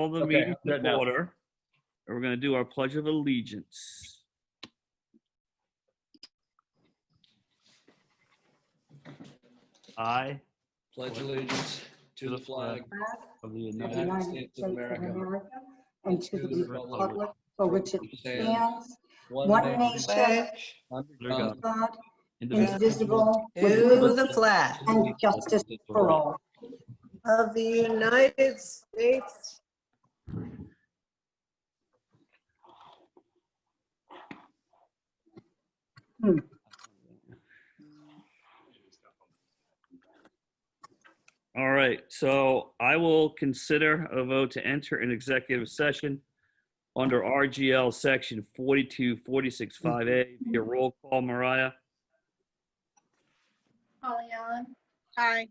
Call the Okay, meeting I'm to good now. order. And we're going to do our Pledge of Allegiance. I Pledge allegiance to the flag of the of the United United States of America and to the republic for which it stands, one one nation, Pledge under Under God, God, indivisible, indivisible, to with the liberty flag and justice for all. of the United States. All right, so I will consider a vote to enter an executive session under RGL Section 42465A via roll call. Mariah? Holly Allen. Aye.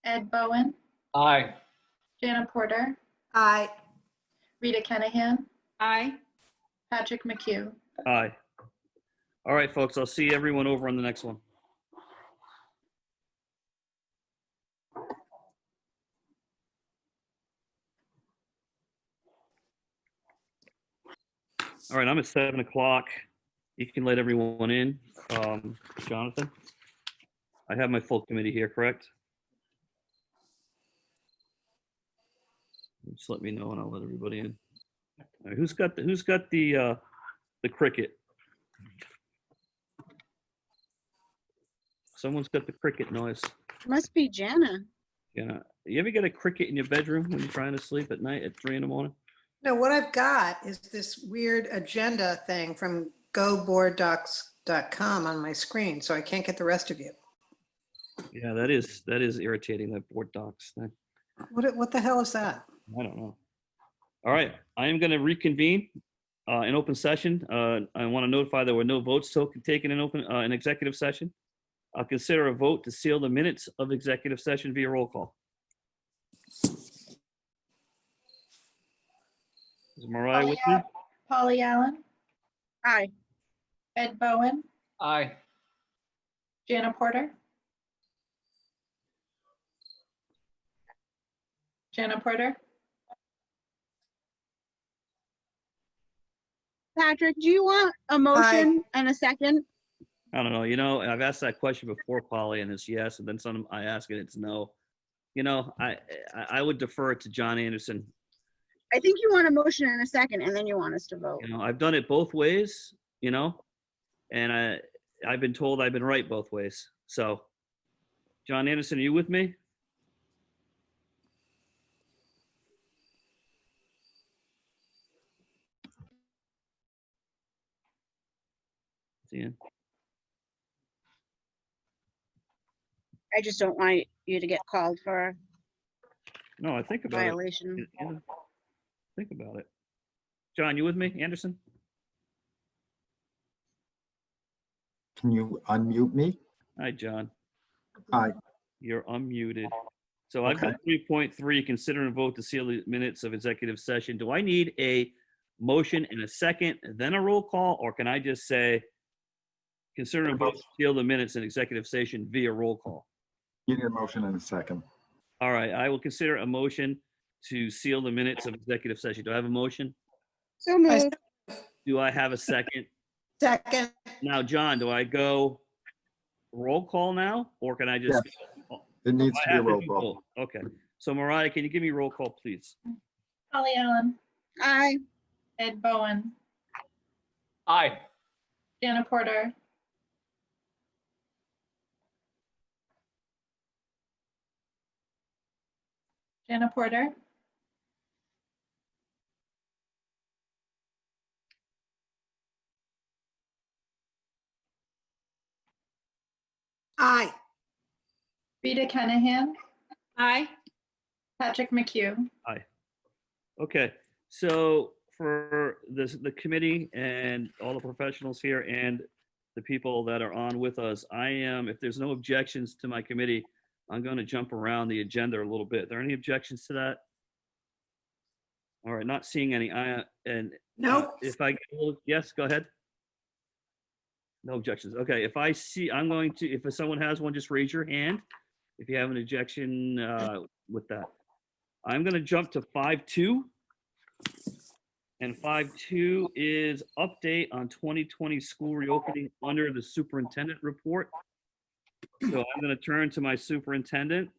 Ed Bowen. Aye. Jana Porter. Aye. Rita Kennahan. Aye. Patrick McHugh. Aye. All right, folks, I'll see everyone over on the next one. All right, I'm at 7 o'clock. You can let everyone in. Jonathan, I have my full committee here, correct? Just let me know and I'll let everybody in. All right, who's got the cricket? Someone's got the cricket noise. Must be Jana. Yeah. You ever get a cricket in your bedroom when you're trying to sleep at night at 3 a.m? No, what I've got is this weird agenda thing from goboarddocs.com on my screen, so I can't get the rest of you. Yeah, that is irritating, that board docs thing. What the hell is that? I don't know. All right, I am going to reconvene in open session. I want to notify there were no votes taken in executive session. I'll consider a vote to seal the minutes of executive session via roll call. Is Mariah with me? Holly Allen. Aye. Ed Bowen. Aye. Jana Porter. Jana Porter. Patrick, do you want a motion and a second? I don't know. I've asked that question before, Polly, and it's yes, and then some I ask it, it's no. I would defer it to John Anderson. I think you want a motion and a second, and then you want us to vote. I've done it both ways, and I've been told I've been right both ways. So, John Anderson, are you with me? Ian? I just don't want you to get called for No, I think about violation. it. Think about it. John, you with me, Anderson? Can you unmute me? Hi, John. Hi. You're unmuted. So I've got 3.3, consider and vote to seal the minutes of executive session. Do I need a motion in a second, then a roll call, or can I just say, consider and vote to seal the minutes in executive session via roll call? You need a motion in a second. All right, I will consider a motion to seal the minutes of executive session. Do I have a motion? So moved. Do I have a second? Second. Now, John, do I go roll call now, or can I just? Yes. It needs to be a roll call. Okay. So, Mariah, can you give me roll call, please? Holly Allen. Aye. Ed Bowen. Aye. Jana Porter. Jana Porter. Aye. Rita Kennahan. Aye. Patrick McHugh. Okay. So for the committee and all the professionals here and the people that are on with us, if there's no objections to my committee, I'm going to jump around the agenda a little bit. Are there any objections to that? All right, not seeing any. Nope. Yes, go ahead. No objections. Okay, if someone has one, just raise your hand if you have an objection with that. I'm going to jump to 5.2, And 5.2 is update on 2020 school reopening under the superintendent report. So I'm going to turn to my superintendent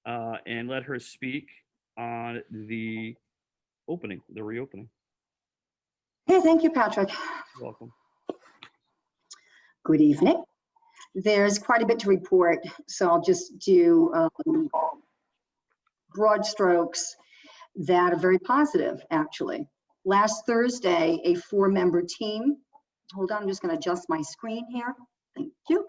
and let her speak on the reopening. Hey, thank you, Patrick. You're welcome. Good evening. There's quite a bit to report, so I'll just do broad strokes that are very positive, actually. Last Thursday, a 4-member team, hold on, I'm just going to adjust my screen here. Thank you.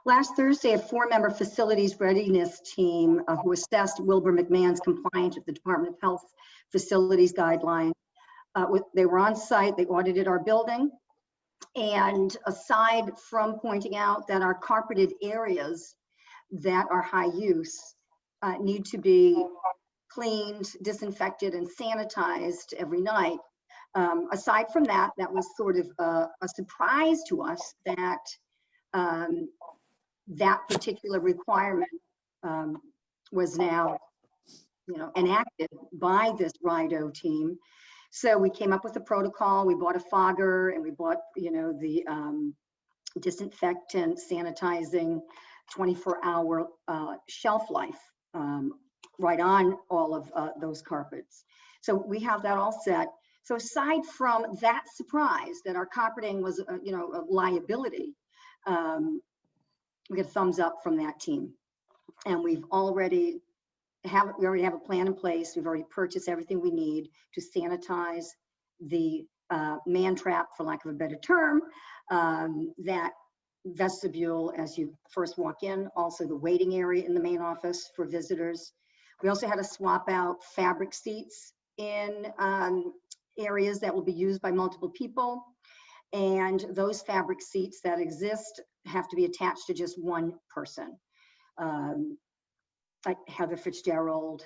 Last Thursday, a 4-member facilities readiness team who assessed Wilbur McMahon's compliance with the Department of Health facilities guideline. They were on site, they audited our building. And aside from pointing out that our carpeted areas that are high use need to be cleaned, disinfected, and sanitized every night, aside from that, that was sort of a surprise to us that that particular requirement was now, enacted by this RIDO team. So we came up with a protocol. We bought a fogger and we bought, the disinfectant, sanitizing, 24-hour shelf life right on all of those carpets. So we have that all set. So aside from that surprise that our carpeting was, a liability, we get a thumbs up from that team. And we already have a plan in place. We've already purchased everything we need to sanitize the man trap, for lack of a better term, that vestibule as you first walk in, also the waiting area in the main office for visitors. We also had to swap out fabric seats in areas that will be used by multiple people. And those fabric seats that exist have to be attached to just one person. Like Heather Fitzgerald,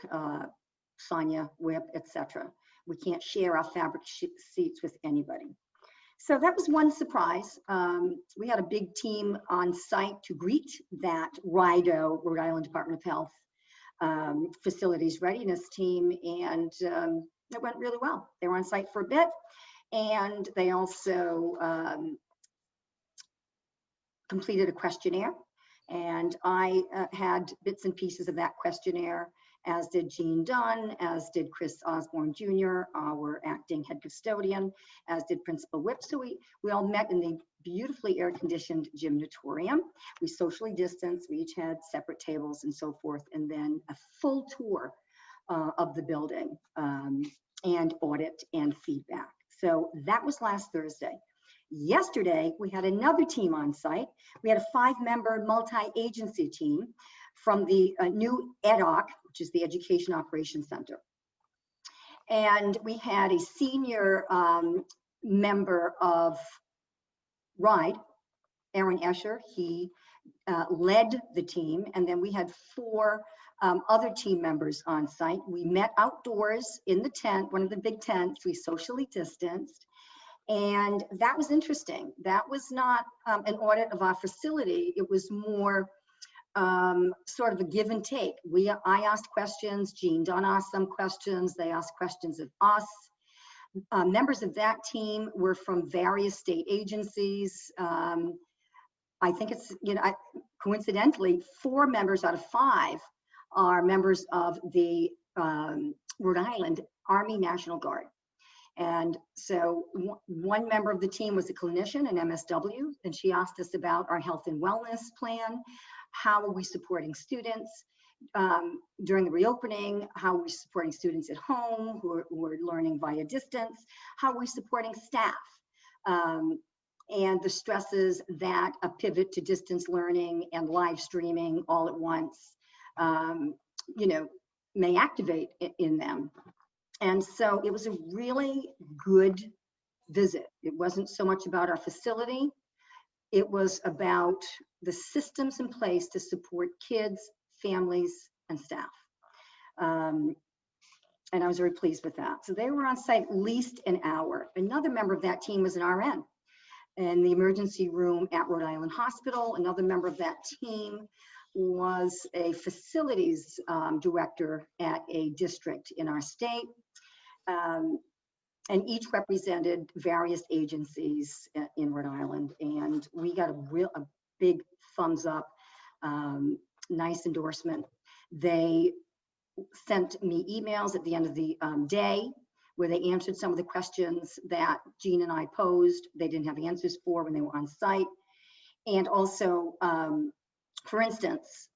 Sonia Whip, etc. We can't share our fabric seats with anybody. So that was one surprise. We had a big team on site to greet that RIDO, Rhode Island Department of Health, facilities readiness team, and it went really well. They were on site for a bit, and they also completed a questionnaire. And I had bits and pieces of that questionnaire, as did Jean Dunn, as did Chris Osborne Jr., our acting head custodian, as did Principal Whip. So we all met in the beautifully air-conditioned gymnatorium. We socially distanced, we each had separate tables and so forth, and then a full tour of the building and audit and feedback. So that was last Thursday. Yesterday, we had another team on site. We had a 5-member multi-agency team from the new EDOC, which is the Education Operations Center. And we had a senior member of RIDE, Aaron Escher. He led the team. And then we had 4 other team members on site. We met outdoors in the tent, one of the big tents. We socially distanced. And that was interesting. That was not an audit of our facility. It was more sort of a give and take. I asked questions, Jean Dunn asked some questions, they asked questions of us. Members of that team were from various state agencies. I think it's, coincidentally, 4 members out of 5 are members of the Rhode Island Army National Guard. And so one member of the team was a clinician, an MSW, and she asked us about our health and wellness plan. How are we supporting students during the reopening? How are we supporting students at home who are learning via distance? How are we supporting staff? And the stresses that a pivot to distance learning and live streaming all at once, may activate in them. And so it was a really good visit. It wasn't so much about our facility. It was about the systems in place to support kids, families, and staff. And I was very pleased with that. So they were on site at least an hour. Another member of that team was an RN in the emergency room at Rhode Island Hospital. Another member of that team was a facilities director at a district in our state. and each represented various agencies in Rhode Island. And we got a big thumbs up, nice endorsement. They sent me emails at the end of the day where they answered some of the questions that Jean and I posed. They didn't have answers for when they were on site. And also, for instance,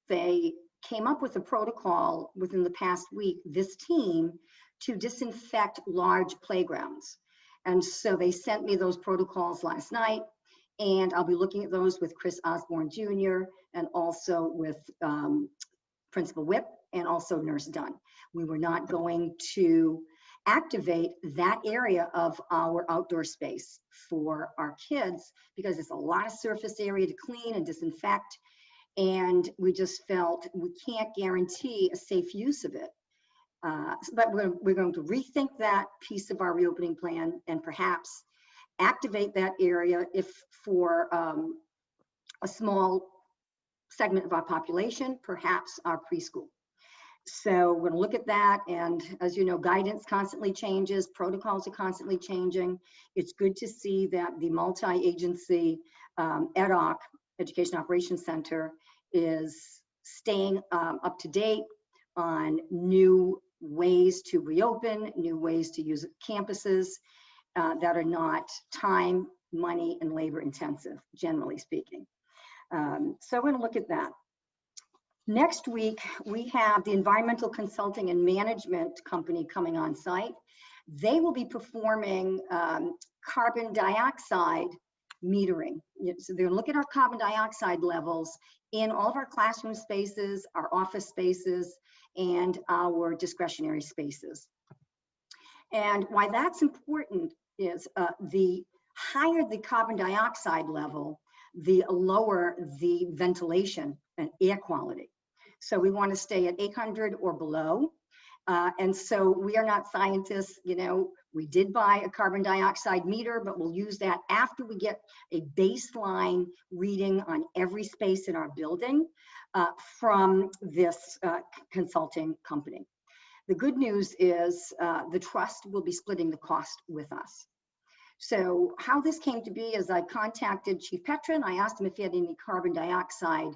they came up with a protocol within the past week, this team, to disinfect large playgrounds. And so they sent me those protocols last night, and I'll be looking at those with Chris Osborne Jr. and also with Principal Whip and also Nurse Dunn. We were not going to activate that area of our outdoor space for our kids because it's a lot of surface area to clean and disinfect. And we just felt we can't guarantee a safe use of it. But we're going to rethink that piece of our reopening plan and perhaps activate that area if for a small segment of our population, perhaps our preschool. So we're going to look at that. And as you know, guidance constantly changes, protocols are constantly changing. It's good to see that the multi-agency EDOC, Education Operations Center, is staying up to date on new ways to reopen, new ways to use campuses that are not time, money, and labor intensive, generally speaking. So we're going to look at that. Next week, we have the environmental consulting and management company coming on site. They will be performing carbon dioxide metering. So they're going to look at our carbon dioxide levels in all of our classroom spaces, our office spaces, and our discretionary spaces. And why that's important is the higher the carbon dioxide level, the lower the ventilation and air quality. So we want to stay at 800 or below. And so we are not scientists, you know, we did buy a carbon dioxide meter, but we'll use that after we get a baseline reading on every space in our building from this consulting company. The good news is the trust will be splitting the cost with us. So how this came to be is I contacted Chief Petrin. I asked him if he had any carbon dioxide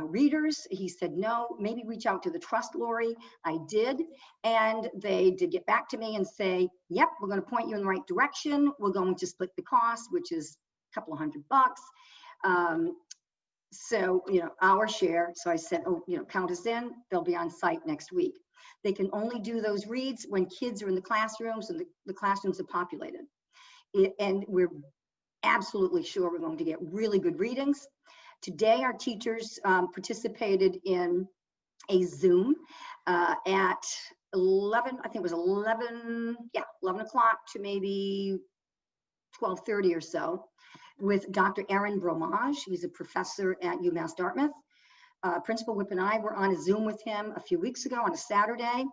readers. He said, no, maybe reach out to the trust, Lori. I did. And they did get back to me and say, yep, we're going to point you in the right direction. We're going to split the cost, which is a couple of $100. So, you know, our share. So I said, oh, you know, count us in. They'll be on site next week. They can only do those reads when kids are in the classrooms and the classrooms are populated. And we're absolutely sure we're going to get really good readings. Today, our teachers participated in a Zoom at 11, I think it was 11 o'clock to maybe 12:30 or so with Dr. Aaron Bromage. He's a professor at UMass Dartmouth. Principal Whip and I were on a Zoom with him a few weeks ago on a Saturday,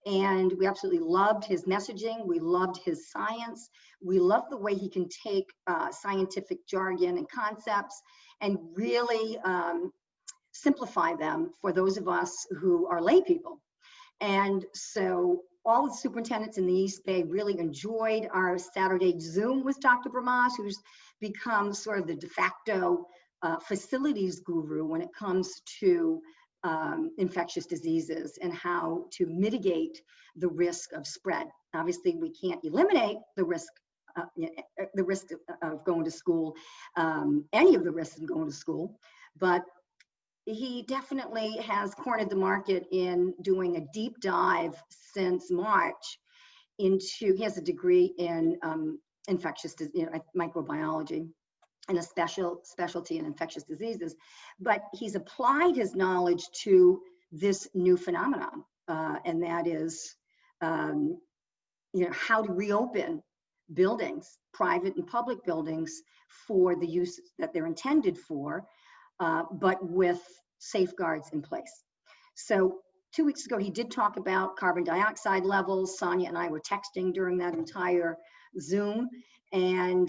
and we absolutely loved his messaging. We loved his science. We love the way he can take scientific jargon and concepts and really simplify them for those of us who are lay people. And so all the superintendents in the East Bay really enjoyed our Saturday Zoom with Dr. Bromage, who's become sort of the de facto facilities guru when it comes to infectious diseases and how to mitigate the risk of spread. Obviously, we can't eliminate the risk of going to school, any of the risks of going to school, but he definitely has cornered the market in doing a deep dive since March into, he has a degree in infectious, microbiology and a specialty in infectious diseases, but he's applied his knowledge to this new phenomenon, and that is, how to reopen buildings, private and public buildings, for the use that they're intended for, but with safeguards in place. So 2 weeks ago, he did talk about carbon dioxide levels. Sonia and I were texting during that entire Zoom, and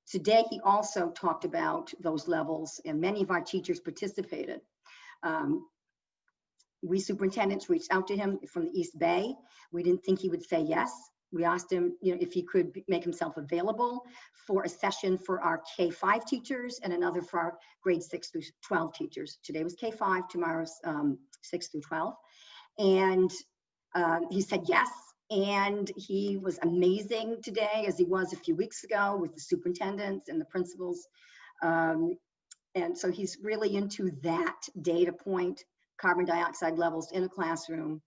today he also talked about those levels, and many of our teachers participated. We superintendents reached out to him from the East Bay. We didn't think he would say yes. We asked him, if he could make himself available for a session for our K-5 teachers and another for our grade 6 through 12 teachers. Today was K-5, tomorrow's 6 through 12. And he said yes. And he was amazing today, as he was a few weeks ago with the superintendents and the principals. And so he's really into that data point, carbon dioxide levels in a classroom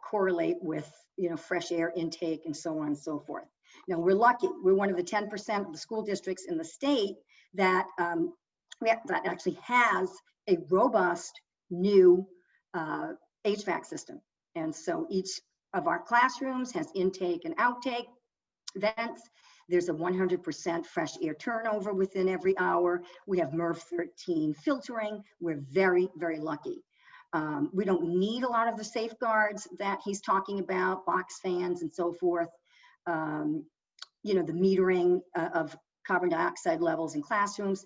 correlate with, fresh air intake and so on and so forth. Now, we're lucky. We're one of the 10% of the school districts in the state that, that actually has a robust new HVAC system. And so each of our classrooms has intake and outtake vents. There's a 100% fresh air turnover within every hour. We have MERV 13 filtering. We're very, very lucky. We don't need a lot of the safeguards that he's talking about, box fans and so forth. The metering of carbon dioxide levels in classrooms,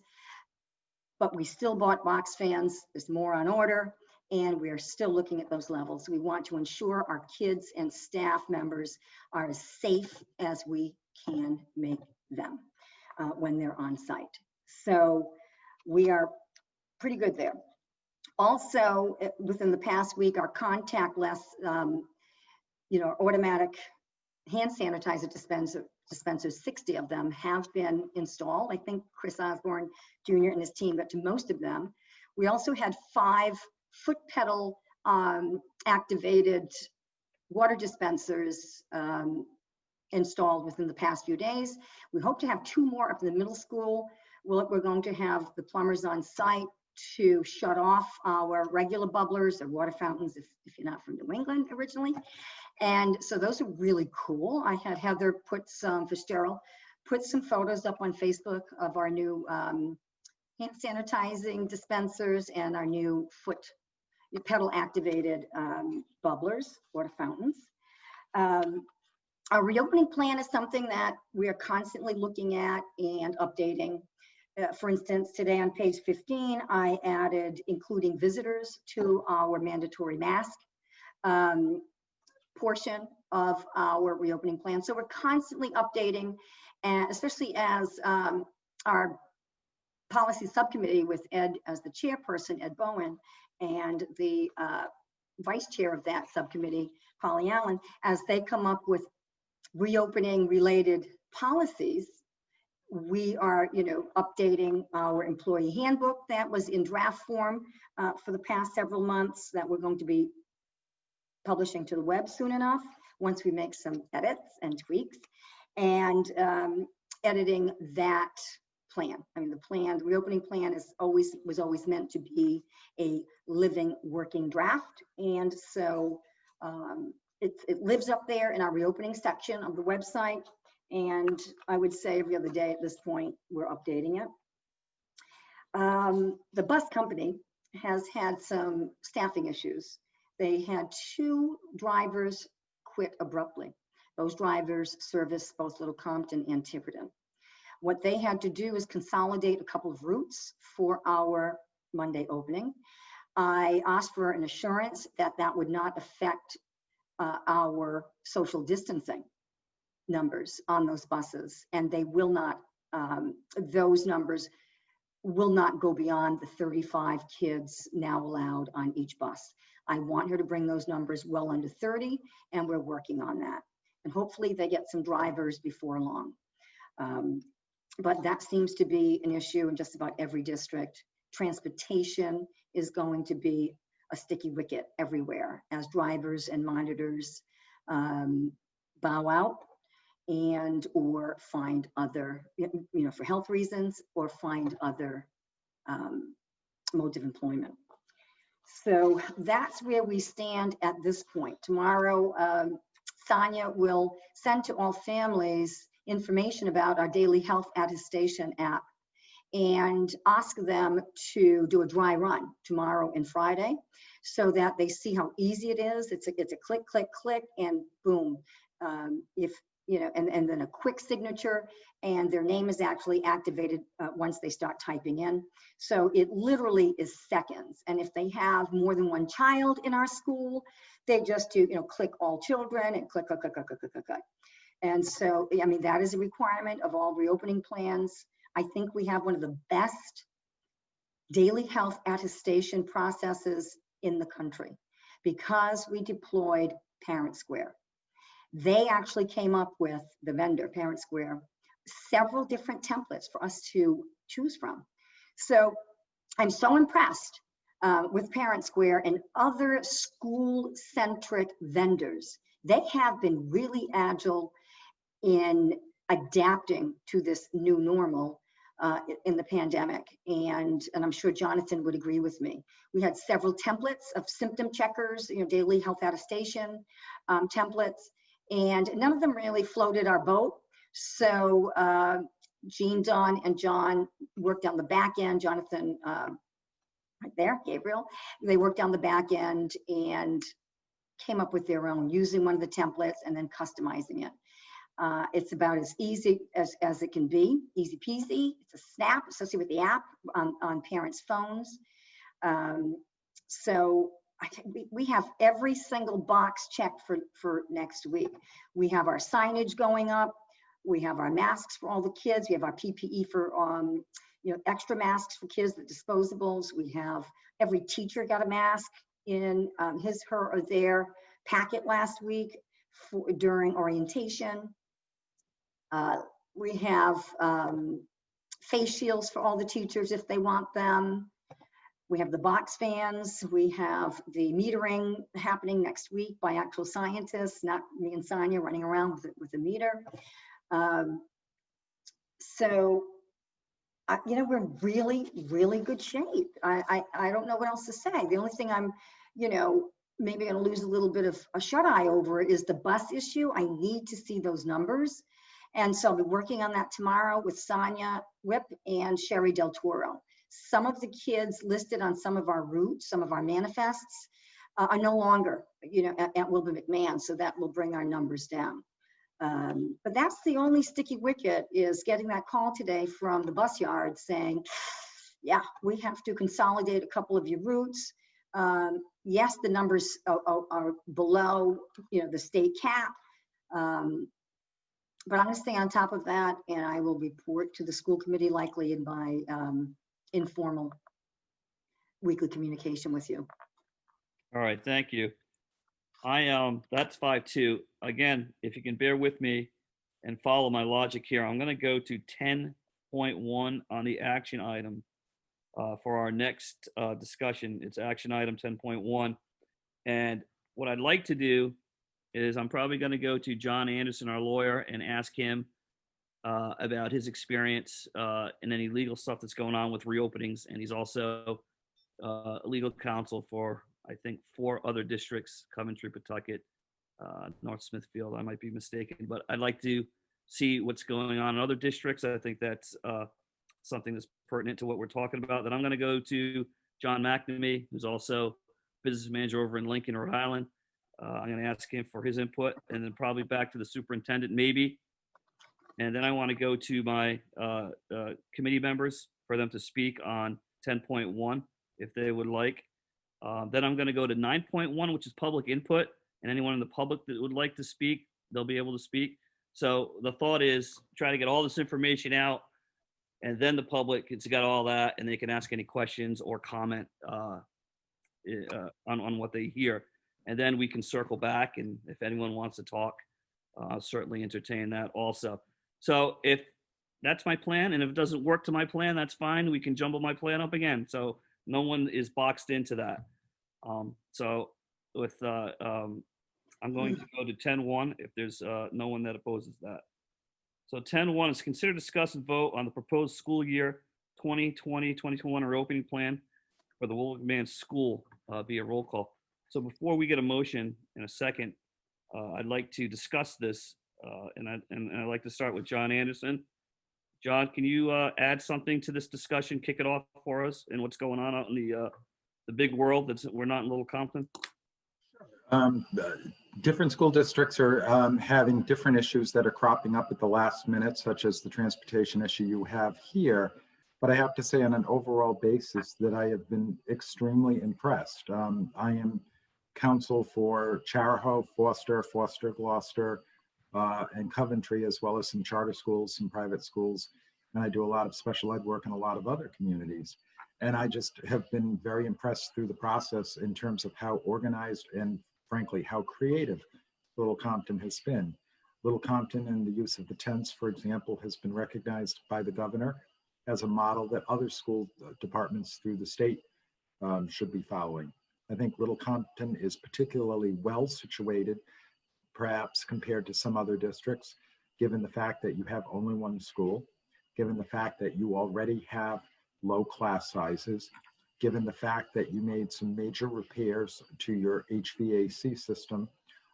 but we still bought box fans. There's more on order, and we're still looking at those levels. We want to ensure our kids and staff members are as safe as we can make them when they're on site. So we are pretty good there. Also, within the past week, our contactless, automatic hand sanitizer dispensers, 60 of them have been installed. I think Chris Osborne Jr. and his team got to most of them. We also had 5 foot pedal activated water dispensers installed within the past few days. We hope to have 2 more up in the middle school. We're going to have the plumbers on site to shut off our regular bubblers or water fountains if you're not from New England originally. And so those are really cool. I had Heather Fitzgerald put some photos up on Facebook of our new hand sanitizing dispensers and our new foot pedal activated bubblers, water fountains. Our reopening plan is something that we are constantly looking at and updating. For instance, today on page 15, I added including visitors to our mandatory mask portion of our reopening plan. So we're constantly updating, and especially as our policy subcommittee with Ed as the chairperson, Ed Bowen, and the vice chair of that subcommittee, Polly Allen, as they come up with reopening related policies, we are, updating our employee handbook that was in draft form for the past several months that we're going to be publishing to the web soon enough once we make some edits and tweaks, and editing that plan. I mean, the reopening plan was always meant to be a living, working draft, and so it lives up there in our reopening section of the website. And I would say every other day at this point, we're updating it. The bus company has had some staffing issues. They had 2 drivers quit abruptly. Those drivers service both Little Compton and Tiverton. What they had to do is consolidate a couple of routes for our Monday opening. I asked for an assurance that that would not affect our social distancing numbers on those buses, and they will not, those numbers will not go beyond the 35 kids now allowed on each bus. I want her to bring those numbers well under 30, and we're working on that. And hopefully they get some drivers before long. But that seems to be an issue in just about every district. Transportation is going to be a sticky wicket everywhere as drivers and monitors bow out and or find other, for health reasons, or find other modes of employment. So that's where we stand at this point. Tomorrow, Sonia will send to all families information about our daily health attestation app and ask them to do a dry run tomorrow and Friday so that they see how easy it is. It's a click, click, click, and boom. If and then a quick signature, and their name is actually activated once they start typing in. So it literally is seconds. And if they have more than one child in our school, they just do, click all children and click, click, click, click, click, click, click. And so, I mean, that is a requirement of all reopening plans. I think we have one of the best daily health attestation processes in the country because we deployed Parent Square. They actually came up with, the vendor, Parent Square, several different templates for us to choose from. So I'm so impressed with Parent Square and other school-centric vendors. They have been really agile in adapting to this new normal in the pandemic. And I'm sure Jonathan would agree with me. We had several templates of symptom checkers, daily health attestation templates, and none of them really floated our boat. So Jean, Don, and John worked on the back end. Jonathan, right there, Gabriel, they worked on the back end and came up with their own, using one of the templates and then customizing it. It's about as easy as it can be, easy peasy. It's a snap associated with the app on parents' phones. So I think we have every single box checked for next week. We have our signage going up. We have our masks for all the kids. We have our PPE for extra masks for kids, the disposables. We have every teacher got a mask in his, her, or their packet last week during orientation. We have face shields for all the teachers if they want them. We have the box fans. We have the metering happening next week by actual scientists, not me and Sonia running around with a meter. So, we're really, really good shape. I don't know what else to say. The only thing I'm, maybe going to lose a little bit of a shut eye over is the bus issue. I need to see those numbers. And so I'll be working on that tomorrow with Sonia Whip and Sherry Del Toro. Some of the kids listed on some of our routes, some of our manifests, are no longer, at Wilbur McMahon. So that will bring our numbers down. But that's the only sticky wicket, is getting that call today from the bus yard saying, yeah, we have to consolidate a couple of your routes. Yes, the numbers are below, the state cap. But I'm going to stay on top of that, and I will report to the school committee likely in my informal weekly communication with you. All right, thank you. That's 5-2. Again, if you can bear with me and follow my logic here, I'm going to go to 10.1 on the action item for our next discussion. It's action item 10.1. And what I'd like to do is I'm probably going to go to John Anderson, our lawyer, and ask him about his experience and any legal stuff that's going on with reopenings. And he's also legal counsel for, I think, 4 other districts: Coventry, Pawtucket, North Smithfield. I might be mistaken, but I'd like to see what's going on in other districts. I think that's something that's pertinent to what we're talking about. Then I'm going to go to John McNamee, who's also business manager over in Lincoln, Rhode Island. I'm going to ask him for his input, and then probably back to the superintendent, maybe. And then I want to go to my committee members for them to speak on 10.1 if they would like. Then I'm going to go to 9.1, which is public input, and anyone in the public that would like to speak, they'll be able to speak. So the thought is try to get all this information out, and then the public has got all that, and they can ask any questions or comment on what they hear. And then we can circle back, and if anyone wants to talk, I'll certainly entertain that also. So if that's my plan, and if it doesn't work to my plan, that's fine. We can jumble my plan up again. So no one is boxed into that. So with I'm going to go to 10.1 if there's no one that opposes that. So 10.1 is consider, discuss, and vote on the proposed school year 2020-2021 reopening plan for the Wilbur McMahon School via roll call. So before we get a motion in a second, I'd like to discuss this, and I'd like to start with John Anderson. John, can you add something to this discussion, kick it off for us, and what's going on out in the big world we're not in Little Compton? different school districts are having different issues that are cropping up at the last minute, such as the transportation issue you have here. But I have to say on an overall basis that I have been extremely impressed. I am counsel for Charahoe, Foster, Gloucester, and Coventry, as well as some charter schools, some private schools. And I do a lot of special ed work in a lot of other communities. And I just have been very impressed through the process in terms of how organized and frankly, how creative Little Compton has been. Little Compton and the use of the tents, for example, has been recognized by the governor as a model that other school departments through the state should be following. I think Little Compton is particularly well situated, perhaps compared to some other districts, given the fact that you have only one school, given the fact that you already have low class sizes, given the fact that you made some major repairs to your HVAC system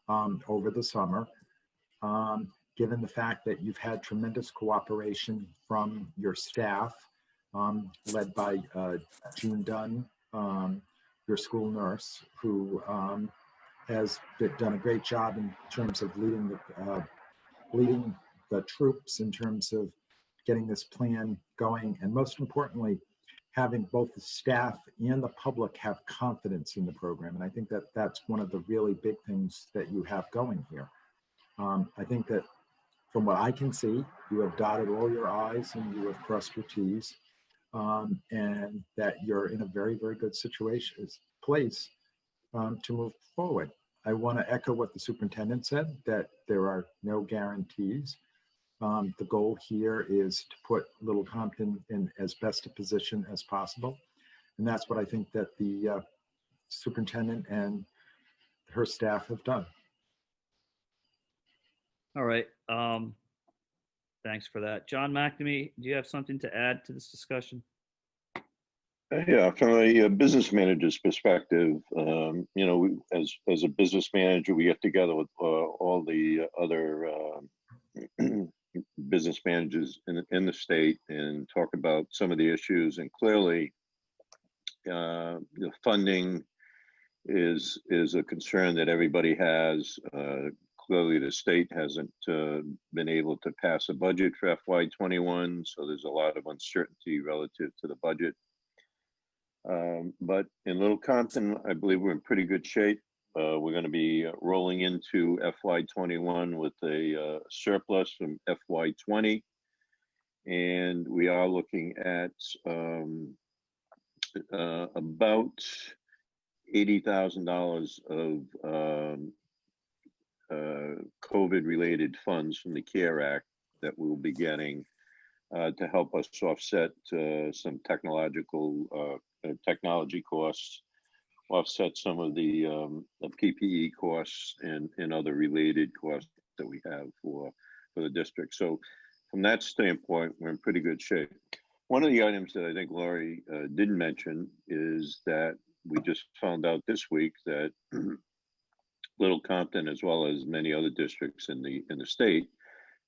over the summer, given the fact that you've had tremendous cooperation from your staff, led by Jean Dunn, your school nurse, who has done a great job in terms of leading the troops in terms of getting this plan going, and most importantly, having both the staff and the public have confidence in the program. And I think that that's one of the really big things that you have going here. I think that from what I can see, you have dotted all your I's and you have crossed your T's, and that you're in a very, very good place to move forward. I want to echo what the superintendent said, that there are no guarantees. The goal here is to put Little Compton in as best a position as possible. And that's what I think that the superintendent and her staff have done. All right. Thanks for that. John McNamee, do you have something to add to this discussion? Yeah, from a business manager's perspective, as a business manager, we get together with all the other business managers in the state and talk about some of the issues. And clearly, the funding is a concern that everybody has. Clearly, the state hasn't been able to pass a budget for FY21, so there's a lot of uncertainty relative to the budget. But in Little Compton, I believe we're in pretty good shape. We're going to be rolling into FY21 with a surplus from FY20, and we are looking at about $80,000 of COVID-related funds from the CARE Act that we'll be getting to help us offset some technology costs, offset some of the PPE costs and other related costs that we have for the district. So from that standpoint, we're in pretty good shape. One of the items that I think Laurie didn't mention is that we just found out this week that Little Compton, as well as many other districts in the state,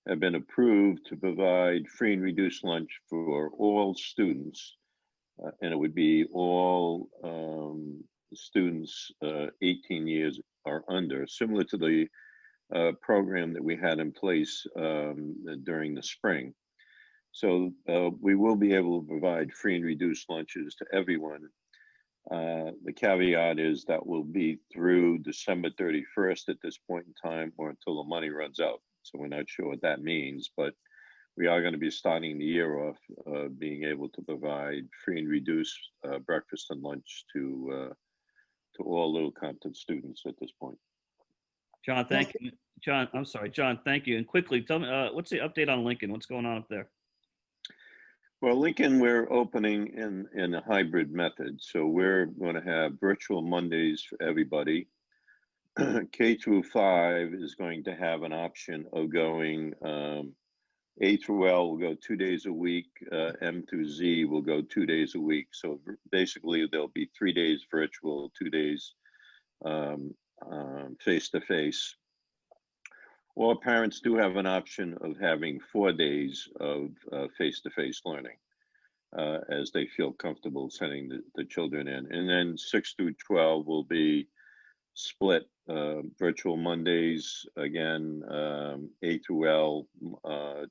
have been approved to provide free and reduced lunch for all students, and it would be all students 18 years or under, similar to the program that we had in place during the spring. So we will be able to provide free and reduced lunches to everyone. The caveat is that will be through December 31st at this point in time, or until the money runs out. So we're not sure what that means, but we are going to be starting the year off being able to provide free and reduced breakfast and lunch to all Little Compton students at this point. John, thank you. John, I'm sorry, John, thank you. And quickly, tell me, what's the update on Lincoln? What's going on up there? Well, Lincoln, we're opening in a hybrid method. So we're going to have virtual Mondays for everybody. K through 5 is going to have an option of going A through L will go 2 days a week. M through Z will go 2 days a week. So basically, there'll be 3 days virtual, 2 days face-to-face. All parents do have an option of having 4 days of face-to-face learning as they feel comfortable sending the children in. And then 6 through 12 will be split virtual Mondays, again, A through L,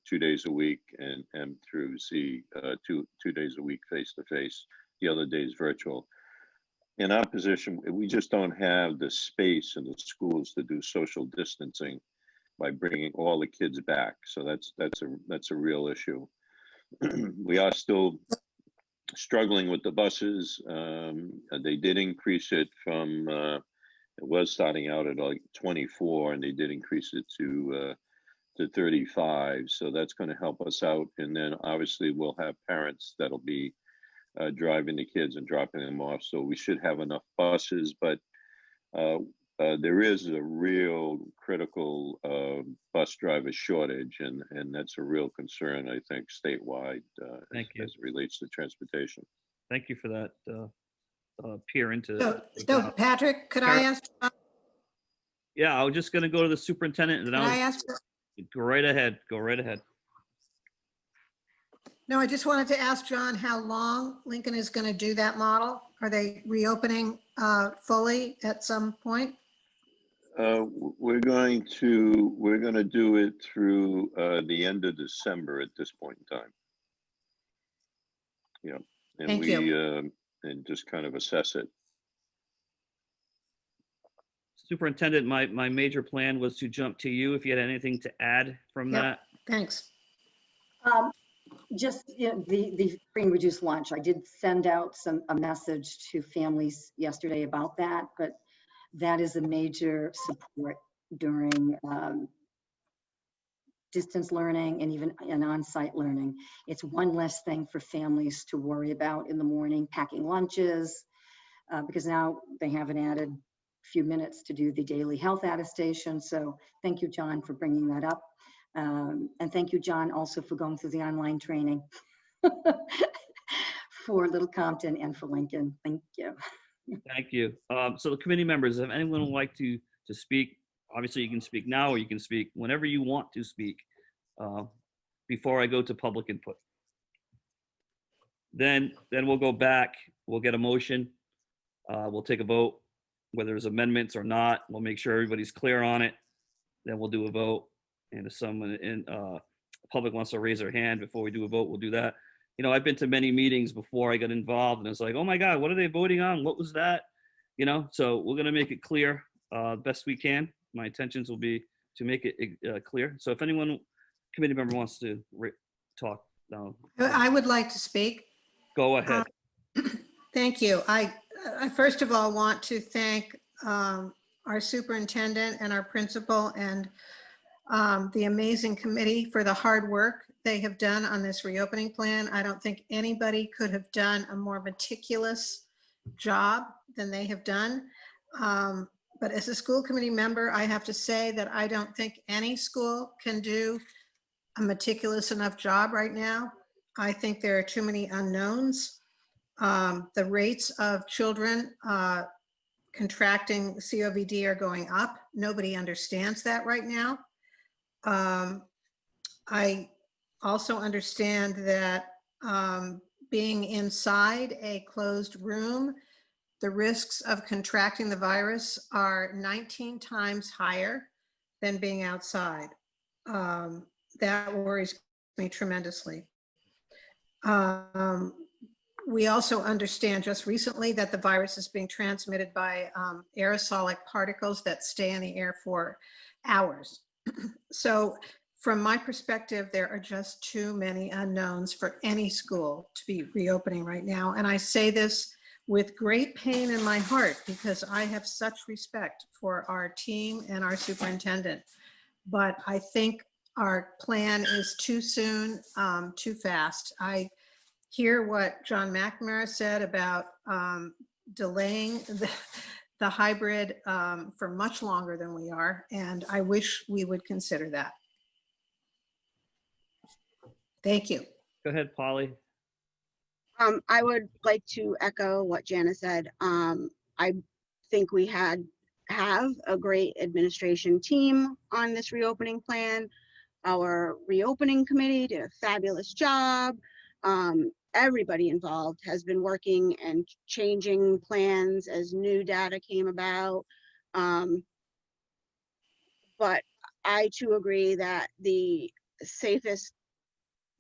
2 days a week, and M through Z, two days a week face-to-face, the other days virtual. In our position, we just don't have the space in the schools to do social distancing by bringing all the kids back. So that's a real issue. We are still struggling with the buses. They did increase it from, it was starting out at like 24, and they did increase it to 35. So that's going to help us out. And then obviously we'll have parents that'll be driving the kids and dropping them off. So we should have enough buses, but there is a real critical bus driver shortage, and that's a real concern, I think, statewide Thank you. as it relates to transportation. Thank you for that, peer into. So Patrick, could I ask, Yeah, I was just gonna go to the superintendent and then could I I'll ask, go right ahead, go right ahead. no, I just wanted to ask John how long Lincoln is going to do that model? Are they reopening fully at some point? We're going to do it through the end of December at this point in time. Yeah, and Thank you. And just kind of assess it. Superintendent, my major plan was to jump to you if you had anything to add from Yep. that. Thanks. Just the free and reduced lunch. I did send out a message to families yesterday about that, but that is a major support during distance learning and even on-site learning. It's one less thing for families to worry about in the morning, packing lunches, because now they have an added few minutes to do the daily health attestation. So thank you, John, for bringing that up. And thank you, John, also for going through the online training for Little Compton and for Lincoln. Thank you. Thank you. So the committee members, if anyone would like to speak, obviously you can speak now or you can speak whenever you want to speak before I go to public input. Then we'll go back, we'll get a motion, we'll take a vote, whether there's amendments or not. We'll make sure everybody's clear on it. Then we'll do a vote. And if someone in public wants to raise their hand before we do a vote, we'll do that. You know, I've been to many meetings before I got involved, and it's like, oh my God, what are they voting on? What was that? You know, so we're going to make it clear best we can. My intentions will be to make it clear. So if anyone, committee member wants to talk, I would like to speak. go ahead. Thank you. I first of all want to thank our superintendent and our principal and the amazing committee for the hard work they have done on this reopening plan. I don't think anybody could have done a more meticulous job than they have done. But as a school committee member, I have to say that I don't think any school can do a meticulous enough job right now. I think there are too many unknowns. The rates of children contracting COVID are going up. Nobody understands that right now. I also understand that being inside a closed room, the risks of contracting the virus are 19 times higher than being outside. That worries me tremendously. We also understand just recently that the virus is being transmitted by aerosolic particles that stay in the air for hours. So from my perspective, there are just too many unknowns for any school to be reopening right now. And I say this with great pain in my heart because I have such respect for our team and our superintendent. But I think our plan is too soon, too fast. I hear what John McNamara said about delaying the hybrid for much longer than we are, and I wish we would consider that. Thank you. Go ahead, Polly. I would like to echo what Jana said. I think we have a great administration team on this reopening plan. Our reopening committee did a fabulous job. Everybody involved has been working and changing plans as new data came about. But I too agree that the safest,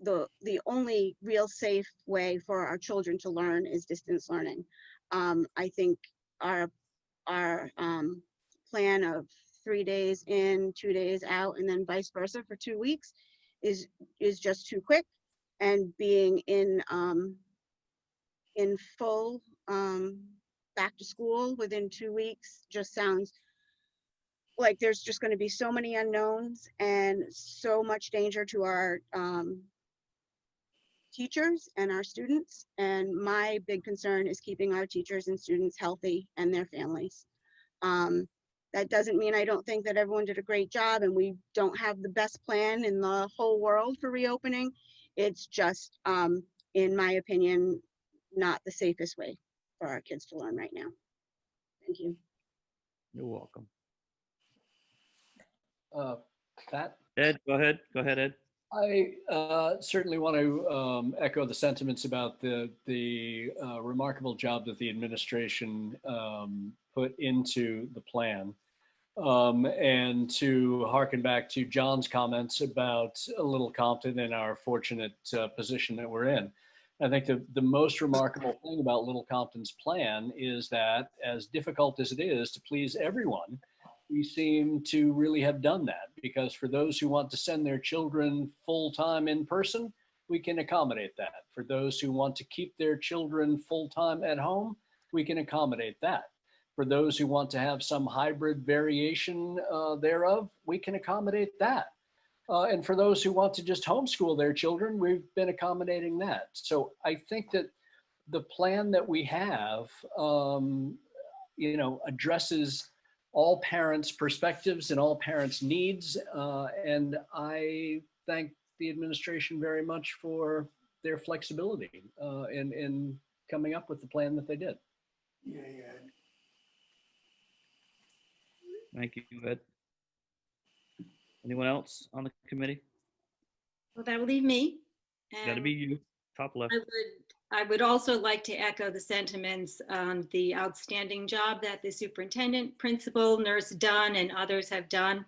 the only real safe way for our children to learn is distance learning. I think our plan of 3 days in, 2 days out, and then vice versa for 2 weeks is just too quick. And being in full back to school within 2 weeks just sounds like there's just going to be so many unknowns and so much danger to our teachers and our students. And my big concern is keeping our teachers and students healthy and their families. That doesn't mean I don't think that everyone did a great job and we don't have the best plan in the whole world for reopening. It's just, in my opinion, not the safest way for our kids to learn right now. Thank you. You're welcome. Pat? Ed, go ahead. Go ahead, Ed. I certainly want to echo the sentiments about the remarkable job that the administration put into the plan. And to harken back to John's comments about Little Compton and our fortunate position that we're in. I think the most remarkable thing about Little Compton's plan is that, as difficult as it is to please everyone, we seem to really have done that, because for those who want to send their children full-time in person, we can accommodate that. For those who want to keep their children full-time at home, we can accommodate that. For those who want to have some hybrid variation thereof, we can accommodate that. And for those who want to just homeschool their children, we've been accommodating that. So I think that the plan that we have, addresses all parents' perspectives and all parents' needs. And I thank the administration very much for their flexibility in coming up with the plan that they did. Thank you, Ed. Anyone else on the committee? Well, that will leave me. Got to be you, top left. I would also like to echo the sentiments on the outstanding job that the superintendent, principal, Nurse Dunn, and others have done.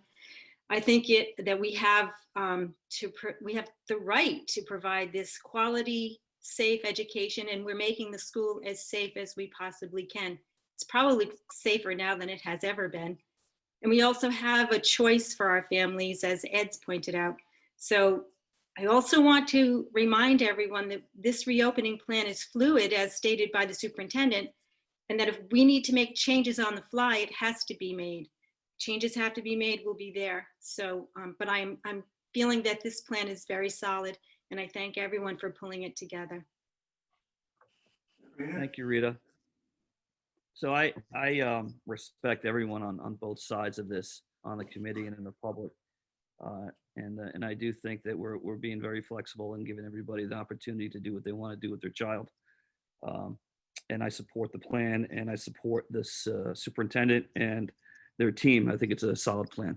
I think that we have the right to provide this quality, safe education, and we're making the school as safe as we possibly can. It's probably safer now than it has ever been. And we also have a choice for our families, as Ed's pointed out. So I also want to remind everyone that this reopening plan is fluid, as stated by the superintendent, and that if we need to make changes on the fly, it has to be made. Changes have to be made, we'll be there. So, but I'm feeling that this plan is very solid, and I thank everyone for pulling it together. Thank you, Rita. So I respect everyone on both sides of this, on the committee and in the public. And I do think that we're being very flexible and giving everybody the opportunity to do what they want to do with their child. And I support the plan, and I support this superintendent and their team. I think it's a solid plan.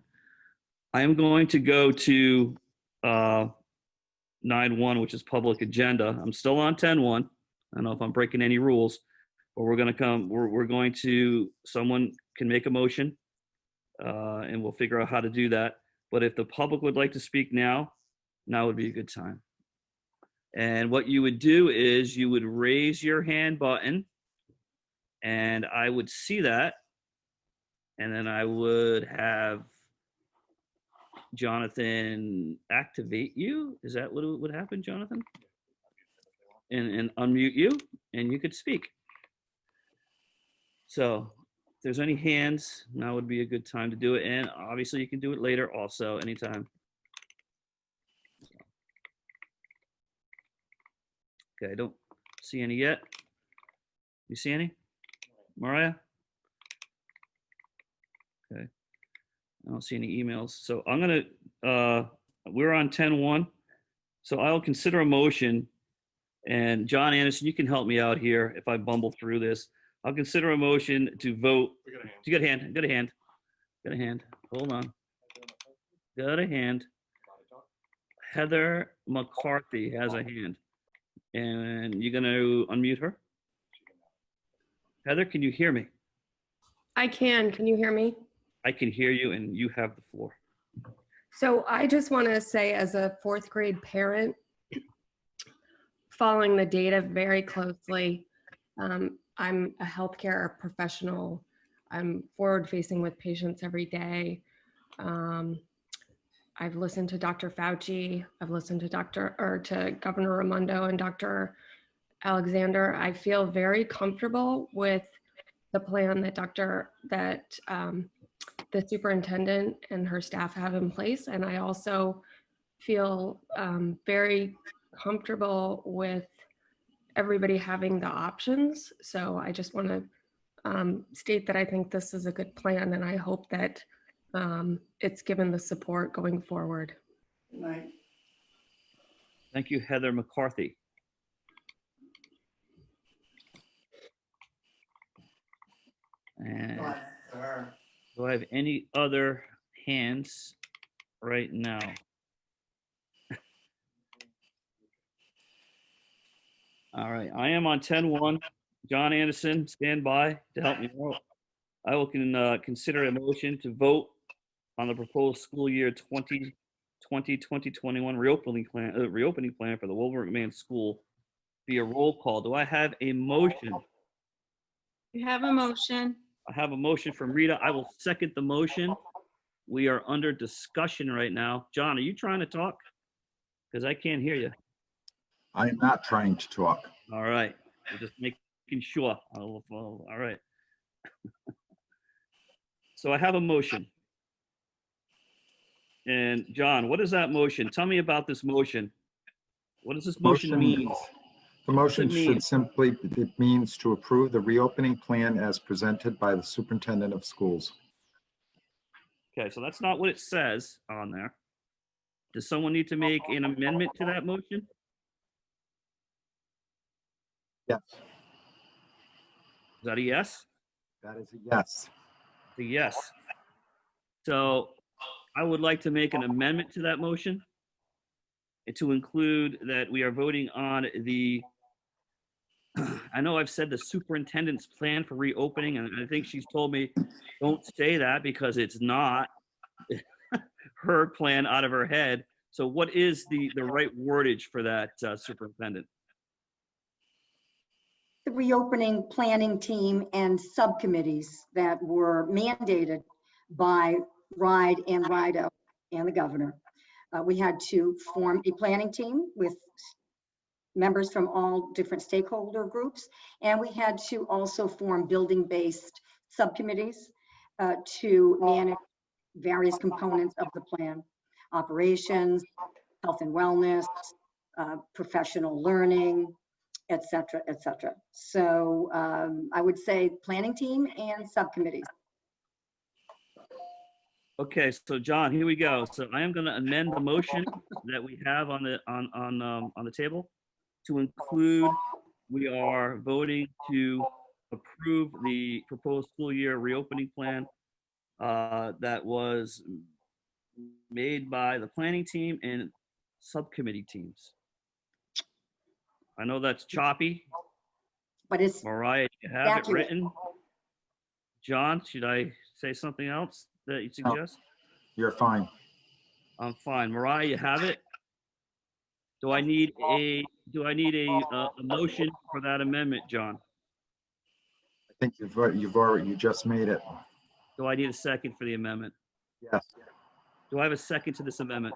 I am going to go to 9.1, which is public agenda. I'm still on 10.1. I don't know if I'm breaking any rules, but we're going to, someone can make a motion, and we'll figure out how to do that. But if the public would like to speak now would be a good time. And what you would do is you would raise your hand button, and I would see that. And then I would have Jonathan activate you. Is that what would happen, Jonathan? And unmute you, and you could speak. So if there's any hands, now would be a good time to do it. And obviously you can do it later also, anytime. Okay, I don't see any yet. You see any? Mariah? Okay. I don't see any emails. So I'm gonna, we're on 10.1. So I'll consider a motion, and John Anderson, you can help me out here if I bumble through this. I'll consider a motion to vote. You got a hand, got a hand, got a hand. Hold on. Got a hand. Heather McCarthy has a hand. And you're gonna unmute her? Heather, can you hear me? I can. Can you hear me? I can hear you, and you have the floor. So I just want to say, as a fourth grade parent, following the data very closely, I'm a healthcare professional. I'm forward facing with patients every day. I've listened to Dr. Fauci. I've listened to to Governor Raimondo and Dr. Alexander. I feel very comfortable with the plan that the superintendent and her staff have in place. And I also feel very comfortable with everybody having the options. So I just want to state that I think this is a good plan, and I hope that it's given the support going forward. Thank you, Heather McCarthy. And do I have any other hands right now? All right, I am on 10-1. John Anderson, stand by to help me out. I will consider a motion to vote on the proposed school year 2020-2021 reopening plan for the Wilbur McMahon School via roll call. Do I have a motion? You have a motion. I have a motion from Rita. I will second the motion. We are under discussion right now. John, are you trying to talk? Because I can't hear you. I am not trying to talk. All right. We're just making sure. All right. So I have a motion. And John, what is that motion? Tell me about this motion. What does this motion mean? The motion What's it mean? should simply, it means to approve the reopening plan as presented by the superintendent of schools. Okay, so that's not what it says on there. Does someone need to make an amendment to that motion? Yes, Is that a yes? that is a yes. A yes. So I would like to make an amendment to that motion and to include that we are voting on the, I know I've said the superintendent's plan for reopening, and I think she's told me, don't say that because it's not her plan out of her head. So what is the right wordage for that, superintendent? The reopening planning team and subcommittees that were mandated by RIDE and RIDO and the governor. We had to form a planning team with members from all different stakeholder groups, and we had to also form building-based subcommittees to manage various components of the plan: operations, health and wellness, professional learning, et cetera, et cetera. So I would say planning team and subcommittees. Okay, so John, here we go. So I am going to amend the motion that we have on the table to include, we are voting to approve the proposed school year reopening plan that was made by the planning team and subcommittee teams. I know that's choppy. But it's Mariah, you have accurate. it written. John, should I say something else that you suggest? You're fine. I'm fine. Mariah, you have it? Do I need a motion for that amendment, John? I think you just made it. Do I need a second for the amendment? Yes. Do I have a second to this amendment?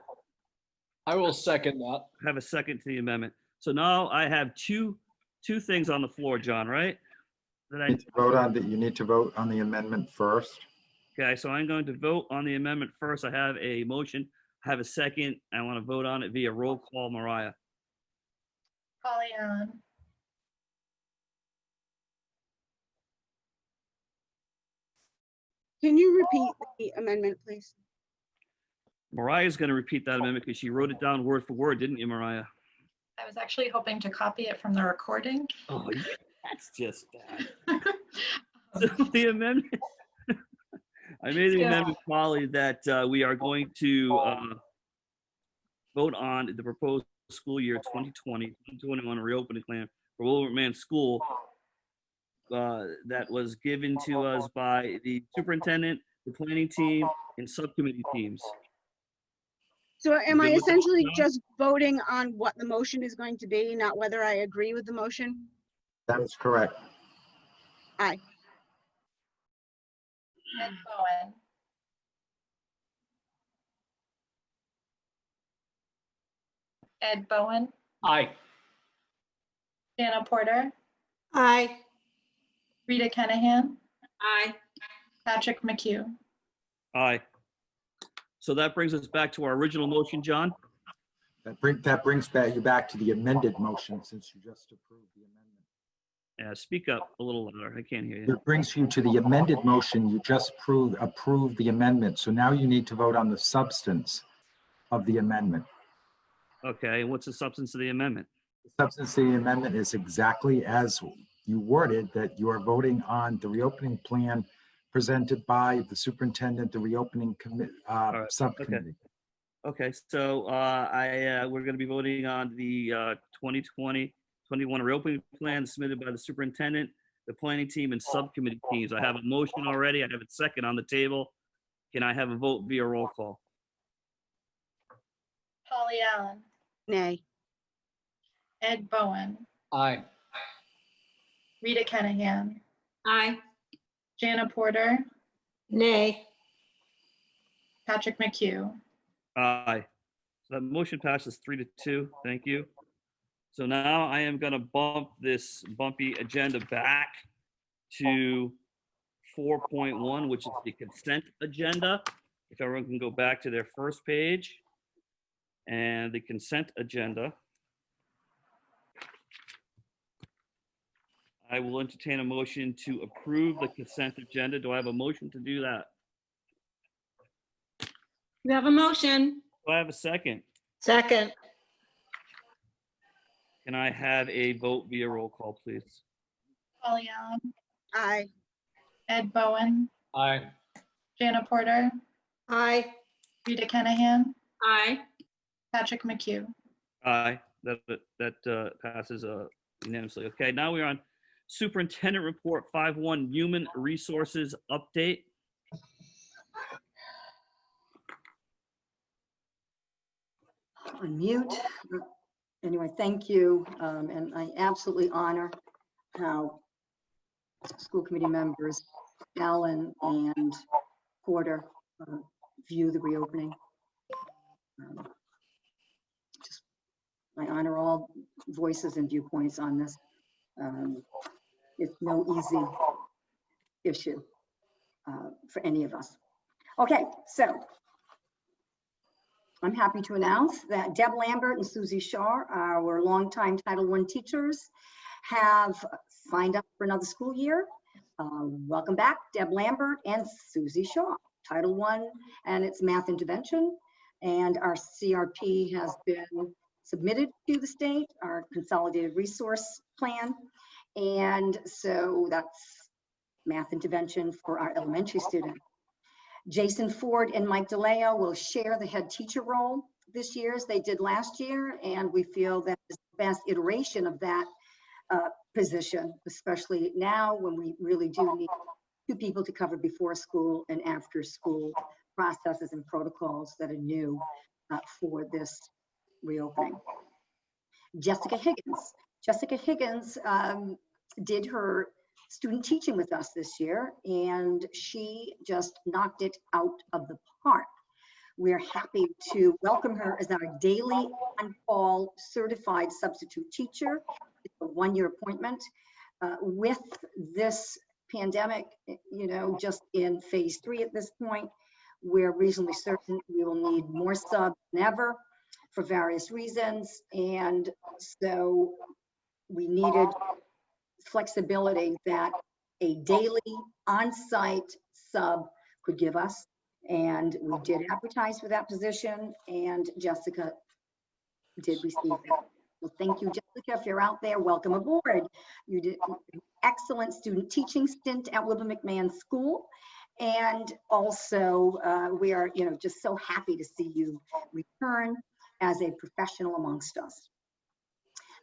I will second that. I have a second to the amendment. So now I have two things on the floor, John, right? You need to vote on the amendment first. Okay, so I'm going to vote on the amendment first. I have a motion. I have a second. I want to vote on it via roll call. Mariah. Polly Allen. Can you repeat the amendment, please? Mariah's going to repeat that amendment because she wrote it down word for word, didn't you, Mariah? I was actually hoping to copy it from the recording. Oh, yeah, that's just bad. So the amendment, I made the amendment, Polly, that we are going to vote on the proposed school year 2020-2021 reopening plan for Wilbur McMahon School that was given to us by the superintendent, the planning team, and subcommittee teams. So am I good with that, essentially John? just voting on what the motion is going to be, not whether I agree with the motion? That is correct. Aye. Ed Bowen, Ed Bowen, Aye. Jana Porter, Aye. Rita Kenahan, Aye. Patrick McHugh. Aye. So that brings us back to our original motion, John. That brings you back to the amended motion since you just approved the amendment. Speak up a little louder. I can't hear you. It brings you to the amended motion. You just approved the amendment. So now you need to vote on the substance of the amendment. Okay, and what's the substance of the amendment? The substance of the amendment is exactly as you worded, that you are voting on the reopening plan presented by the superintendent, the reopening right, subcommittee. Okay, so we're going to be voting on the 2020-21 reopening plan submitted by the superintendent, the planning team, and subcommittee teams. I have a motion already. I have a second on the table. Can I have a vote via roll call? Polly Allen, Nay. Ed Bowen, Aye. Rita Kenahan, Aye. Jana Porter, Nay. Patrick McHugh. Aye. So that motion passes 3-2. Thank you. So now I am going to bump this bumpy agenda back to 4.1, which is the consent agenda. If everyone can go back to their first page and the consent agenda. I will entertain a motion to approve the consent agenda. Do I have a motion to do that? You have a motion. Do I have a second? Second. Can I have a vote via roll call, please? Polly Allen, Aye. Ed Bowen, Aye. Jana Porter, Aye. Rita Kenahan, Aye. Patrick McHugh. Aye, that passes unanimously. Okay, now we're on Superintendent Report 5.1, Human Resources Update. Unmute. Anyway, thank you. And I absolutely honor how school committee members, Allen and Porter, view the reopening. I honor all voices and viewpoints on this. It's no easy issue for any of us. Okay, so I'm happy to announce that Deb Lambert and Susie Shaw, our longtime Title I teachers, have signed up for another school year. Welcome back, Deb Lambert and Susie Shaw, Title I, and it's math intervention. And our CRP has been submitted to the state, our consolidated resource plan. And so that's math intervention for our elementary students. Jason Ford and Mike DeLeo will share the head teacher role this year as they did last year. And we feel that is the best iteration of that position, especially now when we really do need two people to cover before school and after school processes and protocols that are new for this reopening. Jessica Higgins. Jessica Higgins did her student teaching with us this year, and she just knocked it out of the park. We're happy to welcome her as our daily on-call certified substitute teacher. It's a one-year appointment. With this pandemic, you know, just in phase 3 at this point, we're reasonably certain we will need more subs than ever for various reasons. And so we needed flexibility that a daily on-site sub could give us. And we did advertise for that position, and Jessica did receive it. Well, thank you, Jessica. If you're out there, welcome aboard. You did an excellent student teaching stint at Wilbur McMahon School. And also we are, you know, just so happy to see you return as a professional amongst us.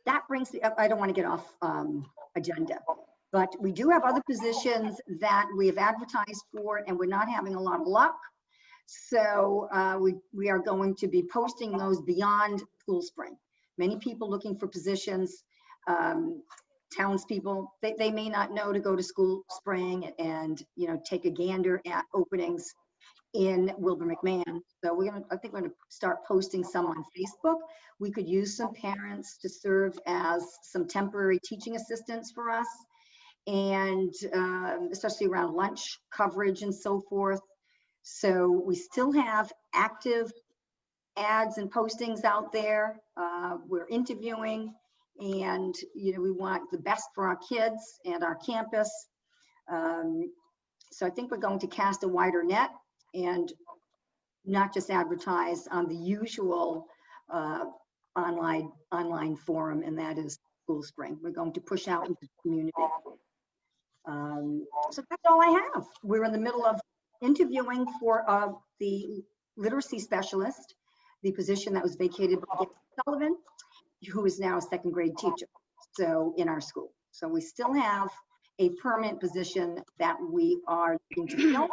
That brings the, I don't want to get off agenda, but we do have other positions that we have advertised for and we're not having a lot of luck. So we are going to be posting those beyond School Spring. Many people looking for positions, townspeople, they may not know to go to School Spring and, you know, take a gander at openings in Wilbur McMahon. So I think we're gonna start posting some on Facebook. We could use some parents to serve as some temporary teaching assistants for us, and especially around lunch coverage and so forth. So we still have active ads and postings out there. We're interviewing, and you know, we want the best for our kids and our campus. So I think we're going to cast a wider net and not just advertise on the usual online forum, and that is School Spring. We're going to push out into the community. So that's all I have. We're in the middle of interviewing for the literacy specialist, the position that was vacated by Gary Sullivan, who is now a second grade teacher, so in our school. So we still have a permanent position that we are looking to fill.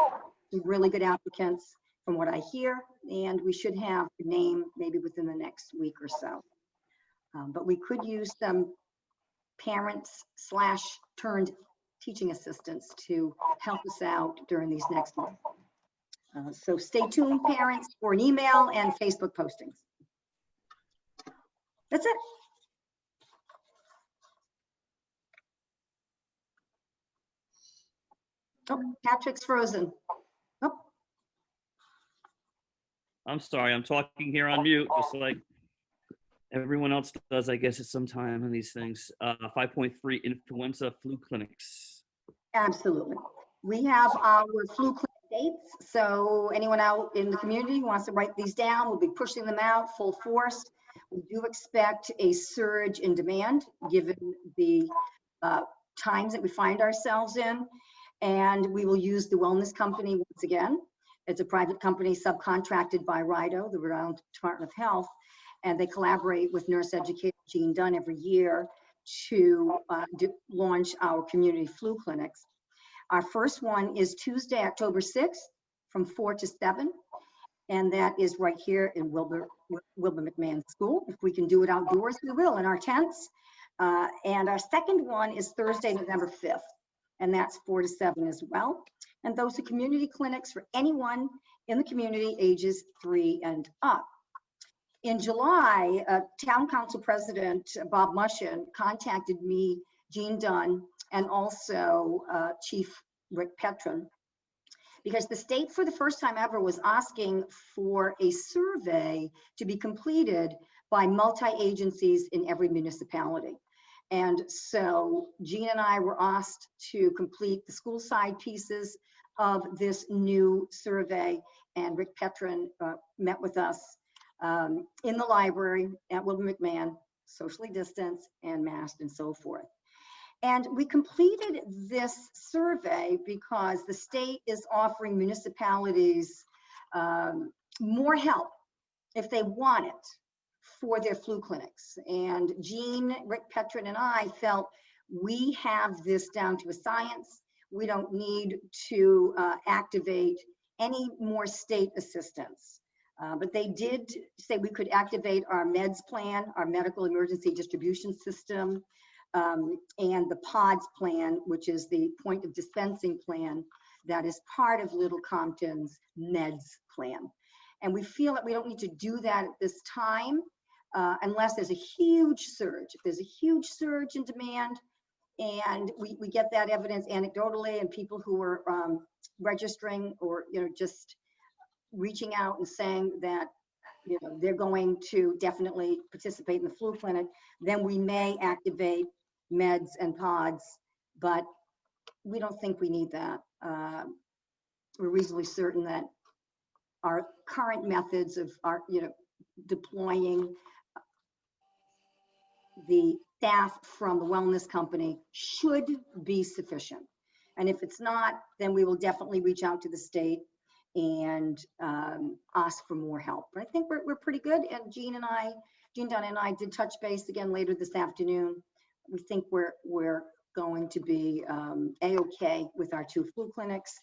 Some really good applicants from what I hear, and we should have the name maybe within the next week or so. But we could use some parents / turned teaching assistants to help us out during these next months. So stay tuned, parents, for an email and Facebook postings. That's it. Oh, Patrick's frozen. Oh, I'm sorry, I'm talking here on mute, just like everyone else does, I guess, at some time in these things. 5.3 influenza flu clinics. absolutely. We have our flu clinic dates. So anyone out in the community who wants to write these down, we'll be pushing them out full force. We do expect a surge in demand given the times that we find ourselves in. And we will use the wellness company once again. It's a private company subcontracted by RIDO, the Rhode Island Department of Health, and they collaborate with nurse educator Jean Dunn every year to launch our community flu clinics. Our first one is Tuesday, October 6th from 4 to 7. And that is right here in Wilbur McMahon School. If we can do it outdoors, we will in our tents. And our second one is Thursday, November 5th. And that's 4 to 7 as well. And those are community clinics for anyone in the community ages 3 and up. In July, Town Council President Bob Mushin contacted me, Jean Dunn, and also Chief Rick Petron, because the state for the first time ever was asking for a survey to be completed by multi-agencies in every municipality. And so Jean and I were asked to complete the school side pieces of this new survey, and Rick Petron met with us in the library at Wilbur McMahon, socially distanced and masked and so forth. And we completed this survey because the state is offering municipalities more help if they want it for their flu clinics. And Jean, Rick Petron, and I felt we have this down to a science. We don't need to activate any more state assistance. But they did say we could activate our meds plan, our medical emergency distribution system, and the PODS plan, which is the point of dispensing plan that is part of Little Compton's meds plan. And we feel that we don't need to do that at this time unless there's a huge surge. If there's a huge surge in demand and we get that evidence anecdotally, and people who are registering or just reaching out and saying that they're going to definitely participate in the flu clinic, then we may activate meds and pods, but we don't think we need that. We're reasonably certain that our current methods of our, deploying the staff from the wellness company should be sufficient. And if it's not, then we will definitely reach out to the state and ask for more help. But I think we're pretty good. And Jean Dunn and I did touch base again later this afternoon. We think we're going to be A-okay with our 2 flu clinics,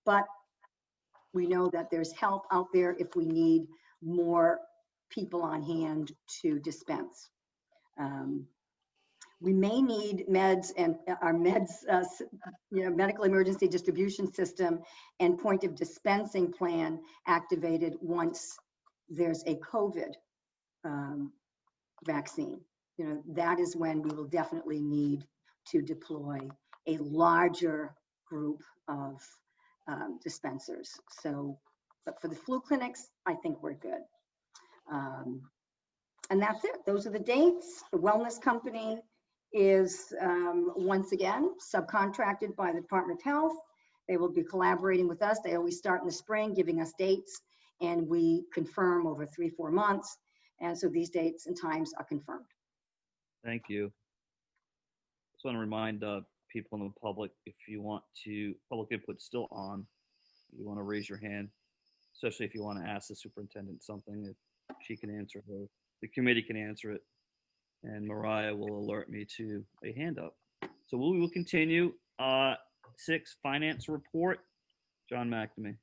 but We know that there's help out there if we need more people on hand to dispense. We may need meds and our medical emergency distribution system and point of dispensing plan activated once there's a COVID vaccine. That is when we will definitely need to deploy a larger group of dispensers. So, but for the flu clinics, I think we're good. And that's it. Those are the dates. The wellness company is once again subcontracted by the Department of Health. They will be collaborating with us. They always start in the spring, giving us dates, and we confirm over 3-4 months. And so these dates and times are confirmed. Thank you. Just want to remind people in the public, if you want to, public input still on, you want to raise your hand, especially if you want to ask the superintendent something, if she can answer it, the committee can answer it, and Mariah will alert me to a hand up. So we will continue. 6, finance report. John McNamee.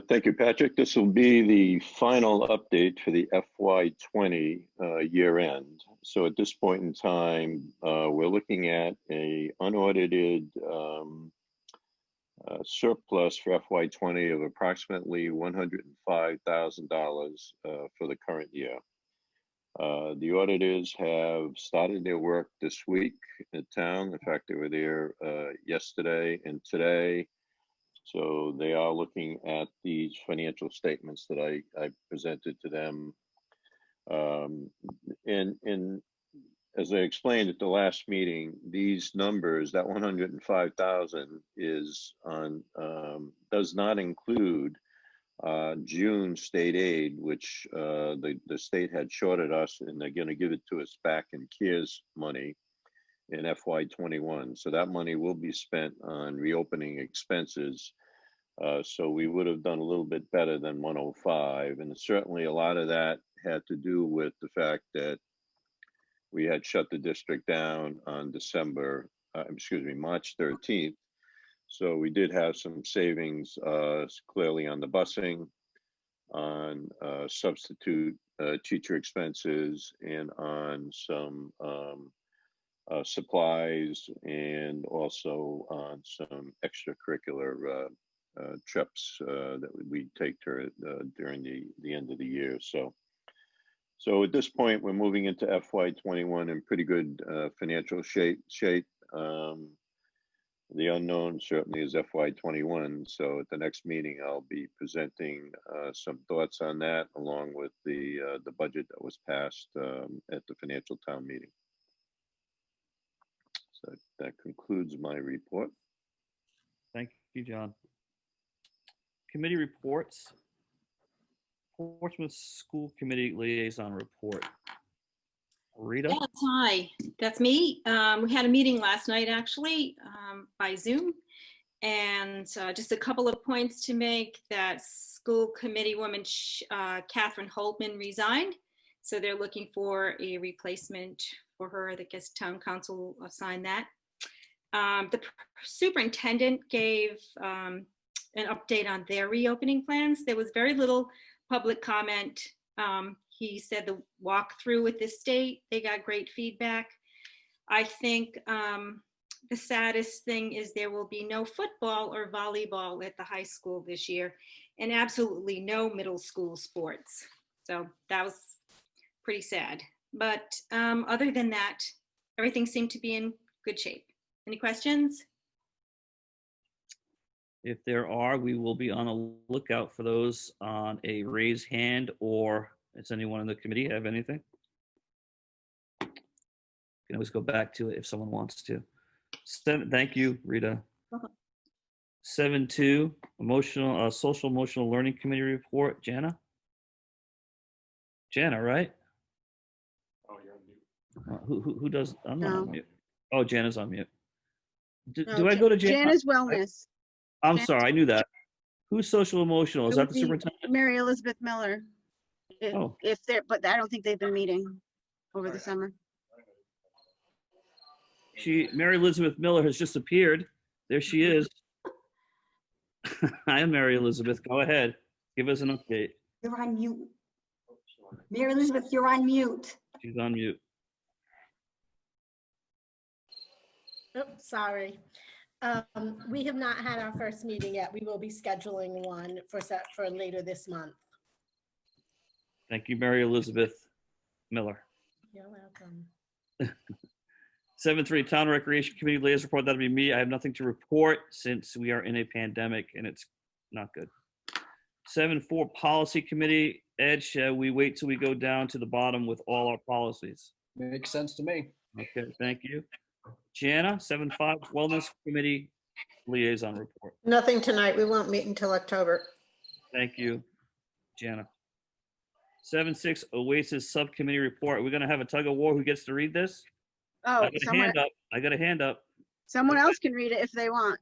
Thank you, Patrick. This will be the final update for the FY20 year end. So at this point in time, we're looking at a unaudited surplus for FY20 of approximately $105,000 for the current year. The auditors have started their work this week at town. In fact, they were there yesterday and today. So they are looking at these financial statements that I presented to them. And as I explained at the last meeting, these numbers, that 105,000 is on, does not include June state aid, which the state had shorted us, and they're going to give it to us back in CARES money in FY21. So that money will be spent on reopening expenses. So we would have done a little bit better than 105. And certainly a lot of that had to do with the fact that we had shut the district down on March 13th. So we did have some savings clearly on the busing, on substitute teacher expenses, and on some supplies, and also on some extracurricular trips that we take during the end of the year. So at this point, we're moving into FY21 in pretty good financial shape. The unknown certainly is FY21. So at the next meeting, I'll be presenting some thoughts on that, along with the budget that was passed at the financial town meeting. So that concludes my report. Thank you, John. Committee reports. Portsmouth School Committee Liaison Report. Rita? Yes, hi, that's me. We had a meeting last night, actually, by Zoom. And just a couple of points to make. That school committee woman, Catherine Holtman, resigned. So they're looking for a replacement for her. I guess town council will assign that. The superintendent gave an update on their reopening plans. There was very little public comment. He said the walkthrough with the state, they got great feedback. I think the saddest thing is there will be no football or volleyball at the high school this year, and absolutely no middle school sports. So that was pretty sad. But other than that, everything seemed to be in good shape. Any questions? If there are, we will be on a lookout for those on a raised hand, or does anyone in the committee have anything? You can always go back to it if someone wants to. Thank you, Rita. 7.2, social emotional learning committee report. Jana? Jana, right? Oh, you're on mute. Who does? I'm not No. on mute. Oh, Jana's on mute. Do No, I go to Jana? Jana's wellness. I'm Jana's sorry, I knew that. Who's social emotional? Is It that would the be superintendent? Mary Elizabeth Miller. Oh. If they're, but I don't think they've been meeting over the summer. Mary Elizabeth Miller has just appeared. There she is. Hi, Mary Elizabeth. Go ahead. Give us an update. You're on mute. Mary Elizabeth, you're on mute. She's on mute. Oops, sorry. We have not had our first meeting yet. We will be scheduling one for later this month. Thank you, Mary Elizabeth Miller. You're welcome. 7-3 Town Recreation Committee Liaison Report. That'll be me. I have nothing to report since we are in a pandemic and it's not good. 7-4 Policy Committee. Ed, shall we wait till we go down to the bottom with all our policies? Makes sense to me. Okay, thank you. Jana, 7-5 Wellness Committee Liaison Report. Nothing tonight. We won't meet until October. Thank you, Jana. 7-6 Oasis Subcommittee Report. We're gonna have a tug of war. Who gets to read this? Oh, I got a hand up. I got a hand up. someone else can read it if they want.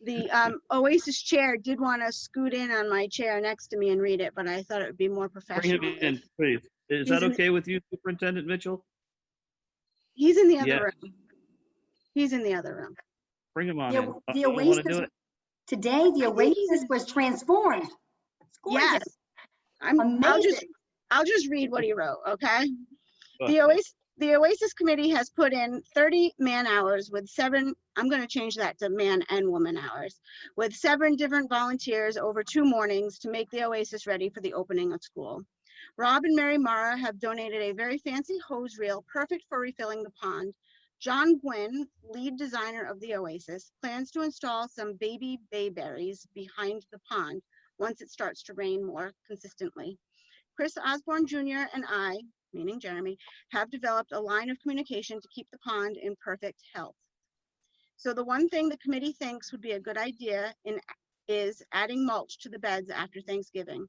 The Oasis chair did want to scoot in on my chair next to me and read it, but I thought it would be more Bring professional. him in, please. Is that okay with you, Superintendent Mitchell? He's in the other Yeah. room. He's in the other room. Bring him on The, in. the You wanna do Oasis, it? today, the I think he's- Oasis was transformed. It's gorgeous. Yes. Amazing. I'll just read what he wrote, okay? Go The ahead. Oasis Committee has put in 30 man hours with 7, I'm going to change that to man and woman hours, with 7 different volunteers over 2 mornings to make the Oasis ready for the opening of school. Rob and Mary Mara have donated a very fancy hose reel, perfect for refilling the pond. John Gwynn, lead designer of the Oasis, plans to install some baby bayberries behind the pond once it starts to rain more consistently. Chris Osborne Jr. and I, meaning Jeremy, have developed a line of communication to keep the pond in perfect health. So the one thing the committee thinks would be a good idea is adding mulch to the beds after Thanksgiving.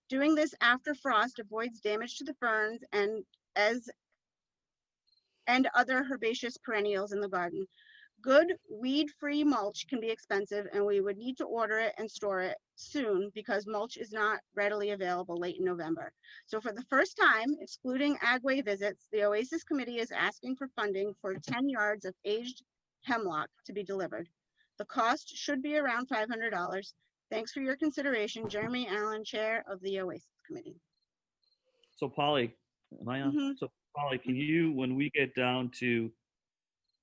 Doing this after frost avoids damage to the ferns and other herbaceous perennials in the garden. Good weed-free mulch can be expensive and we would need to order it and store it soon because mulch is not readily available late in November. So for the first time, excluding Agway visits, the Oasis Committee is asking for funding for 10 yards of aged hemlock to be delivered. The cost should be around $500. Thanks for your consideration, Jeremy Allen, Chair of the Oasis Committee. So Polly, am I on? Mhm. So Polly, can you, when we get down to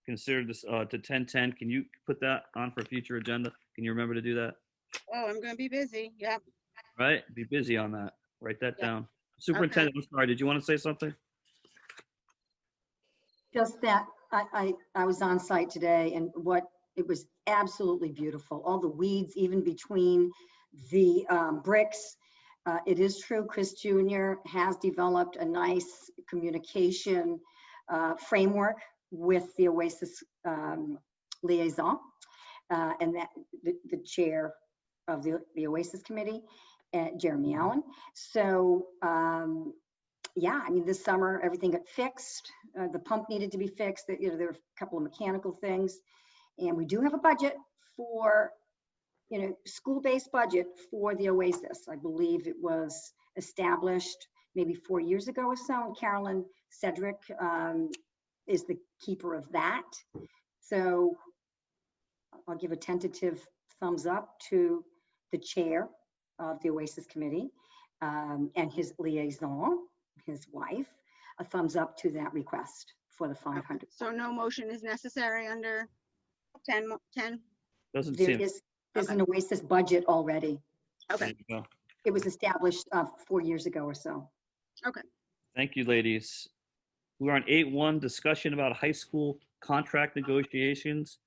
consider this to 10-10, can you put that on for a future agenda? Can you remember to do that? Oh, I'm gonna be busy, yep. Right? Be busy on that. Write that Yeah. down. Superintendent, I'm sorry, did you want to say something? Just that I was on site today and it was absolutely beautiful. All the weeds, even between the bricks. It is true, Chris Jr. has developed a nice communication framework with the Oasis liaison and that the chair of the Oasis Committee, Jeremy Allen. So yeah, I mean, this summer, everything got fixed. The pump needed to be fixed. There were a couple of mechanical things. And we do have a budget for, school-based budget for the Oasis. I believe it was established maybe 4 years ago or so. And Carolyn Cedric is the keeper of that. So I'll give a tentative thumbs up to the chair of the Oasis Committee and his liaison, his wife, a thumbs up to that request for the 500. So no motion is necessary under 10? Doesn't There seem. is, there's Okay. an Oasis budget already. There Okay, you go. It was established 4 years ago or so. Thank you, ladies. We're on 8-1, discussion about high school contract negotiations.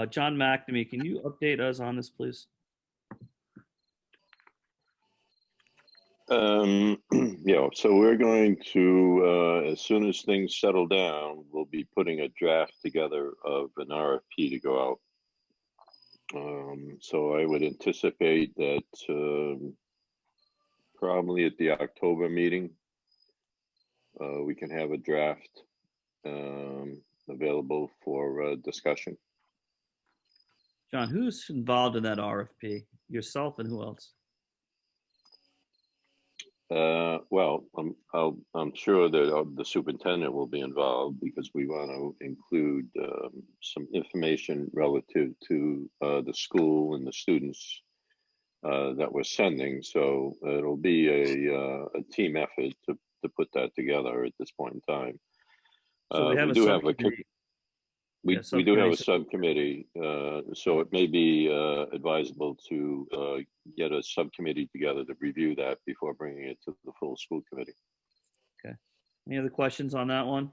John McNamee, can you update us on this, please? Yeah, so we're going to, as soon as things settle down, we'll be putting a draft together of an RFP to go out. So I would anticipate that probably at the October meeting, we can have a draft available for discussion. John, who's involved in that RFP? Yourself and who else? Well, I'm I'm sure that the superintendent will be involved because we want to include some information relative to the school and the students that we're sending. So it'll be a team effort to put that together at this point in time. So we have We a do have a subcommittee. we, Yeah, we do have a subcommittee. subcommittee, so it may be advisable to get a subcommittee together to review that before bringing it to the full school committee. Okay. Any other questions on that one?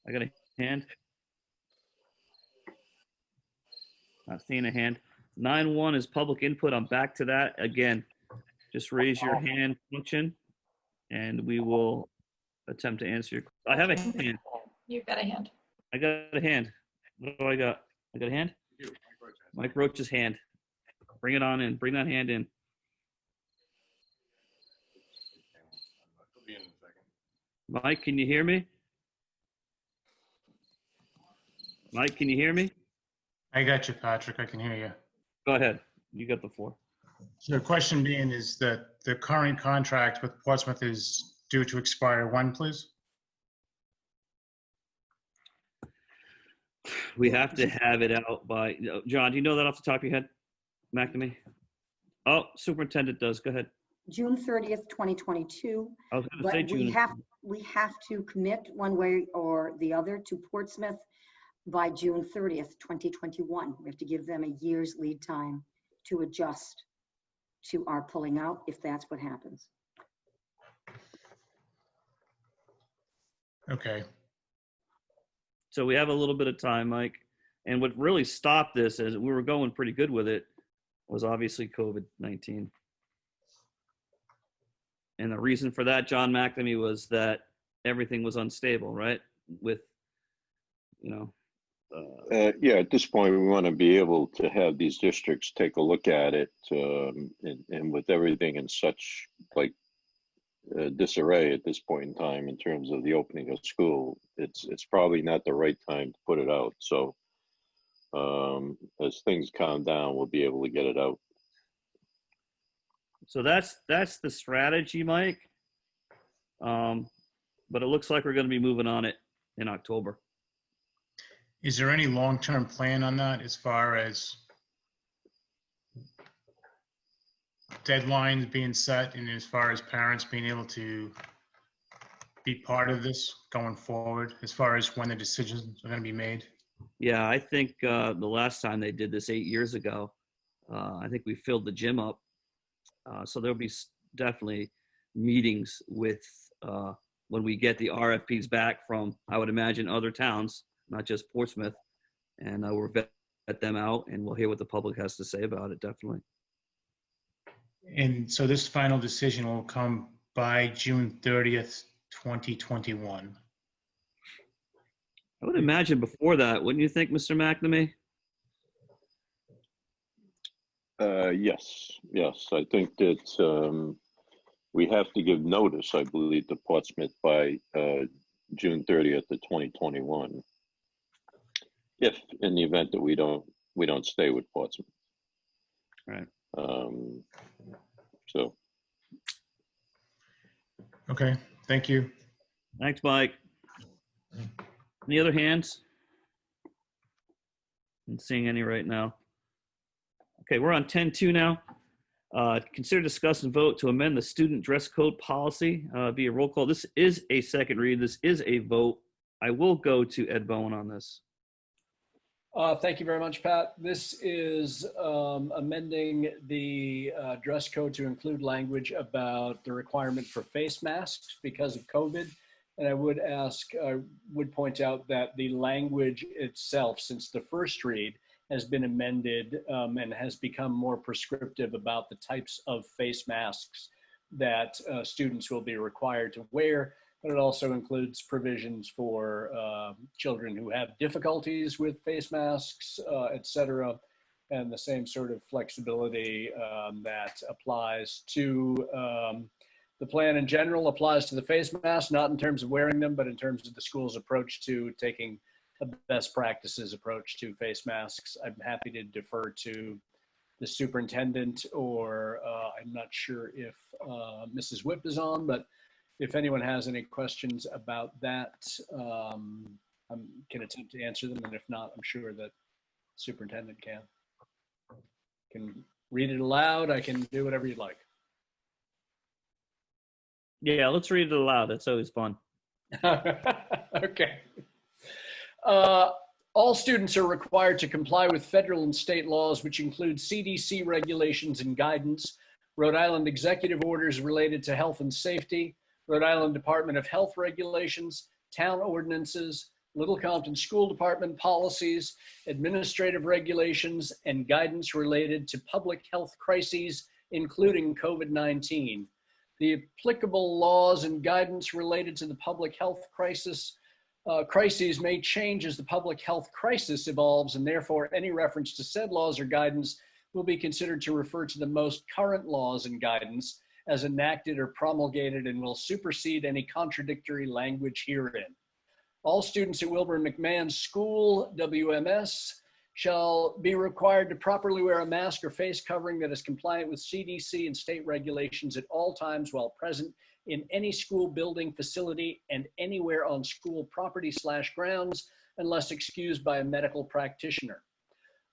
I got a hand. Not seeing a hand. 9-1 is public input. I'm back to that again. Just raise your hand function, and we will attempt to answer your. I have a hand. You've got a hand. I got a hand. What do I got? I got a hand? Mike Roach's hand. Bring it on in. Bring that hand in. Mike, can you hear me? Mike, can you hear me? I got you, Patrick. I can hear you. Go ahead. You got the floor. So the question being is that the current contract with Portsmouth is due to expire when, please? We have to have it out by, John, do you know that off the top of your head? McNamee? Oh, superintendent does. Go ahead. June 30th, 2022. I was going to But say June. we have to commit one way or the other to Portsmouth by June 30th, 2021. We have to give them a year's lead time to adjust to our pulling out, if that's what happens. Okay. So we have a little bit of time, Mike. And what really stopped this, as we were going pretty good with it, was obviously COVID-19. And the reason for that, John McNamee, was that everything was unstable, right? With, you know. Yeah, at this point, we want to be able to have these districts take a look at it, and with everything in such like disarray at this point in time in terms of the opening of school, it's probably not the right time to put it out. So as things calm down, we'll be able to get it out. So that's the strategy, Mike. But it looks like we're going to be moving on it in October. Is there any long-term plan on that as far as deadlines being set and as far as parents being able to be part of this going forward as far as when the decisions are going to be made? Yeah, I think the last time they did this 8 years ago, I think we filled the gym up. So there'll be definitely meetings with when we get the RFPs back from, I would imagine, other towns, not just Portsmouth, and we'll vet them out and we'll hear what the public has to say about it, definitely. And so this final decision will come by June 30th, 2021. I would imagine before that, wouldn't you think, Mr. McNamee? Yes. I think that we have to give notice, I believe, to Portsmouth by June 30th of 2021. If in the event that we don't stay with Portsmouth. Right. So. Okay, thank you. Thanks, Mike. Any other hands? I'm seeing any right now. Okay, we're on 10-2 now. Consider, discuss, and vote to amend the student dress code policy via roll call. This is a second read. This is a vote. I will go to Ed Bowen on this. Thank you very much, Pat. This is amending the dress code to include language about the requirement for face masks because of COVID. And I would point out that the language itself, since the first read, has been amended and has become more prescriptive about the types of face masks that students will be required to wear. But it also includes provisions for children who have difficulties with face masks, et cetera, and the same sort of flexibility that applies to the plan in general applies to the face mask, not in terms of wearing them, but in terms of the school's approach to taking a best practices approach to face masks. I'm happy to defer to the superintendent, or I'm not sure if Mrs. Whip is on, but if anyone has any questions about that, I can attempt to answer them. And if not, I'm sure that superintendent can read it aloud. I can do whatever you'd like. Yeah, let's read it aloud. That's always fun. Okay. All students are required to comply with federal and state laws, which include CDC regulations and guidance, Rhode Island executive orders related to health and safety, Rhode Island Department of Health regulations, town ordinances, Little Compton School Department policies, administrative regulations, and guidance related to public health crises, including COVID-19. The applicable laws and guidance related to the public health crises may change as the public health crisis evolves, and therefore any reference to said laws or guidance will be considered to refer to the most current laws and guidance as enacted or promulgated and will supersede any contradictory language herein. All students at Wilbur McMahon School, WMS, shall be required to properly wear a mask or face covering that is compliant with CDC and state regulations at all times while present in any school building, facility, and anywhere on school property/grounds unless excused by a medical practitioner.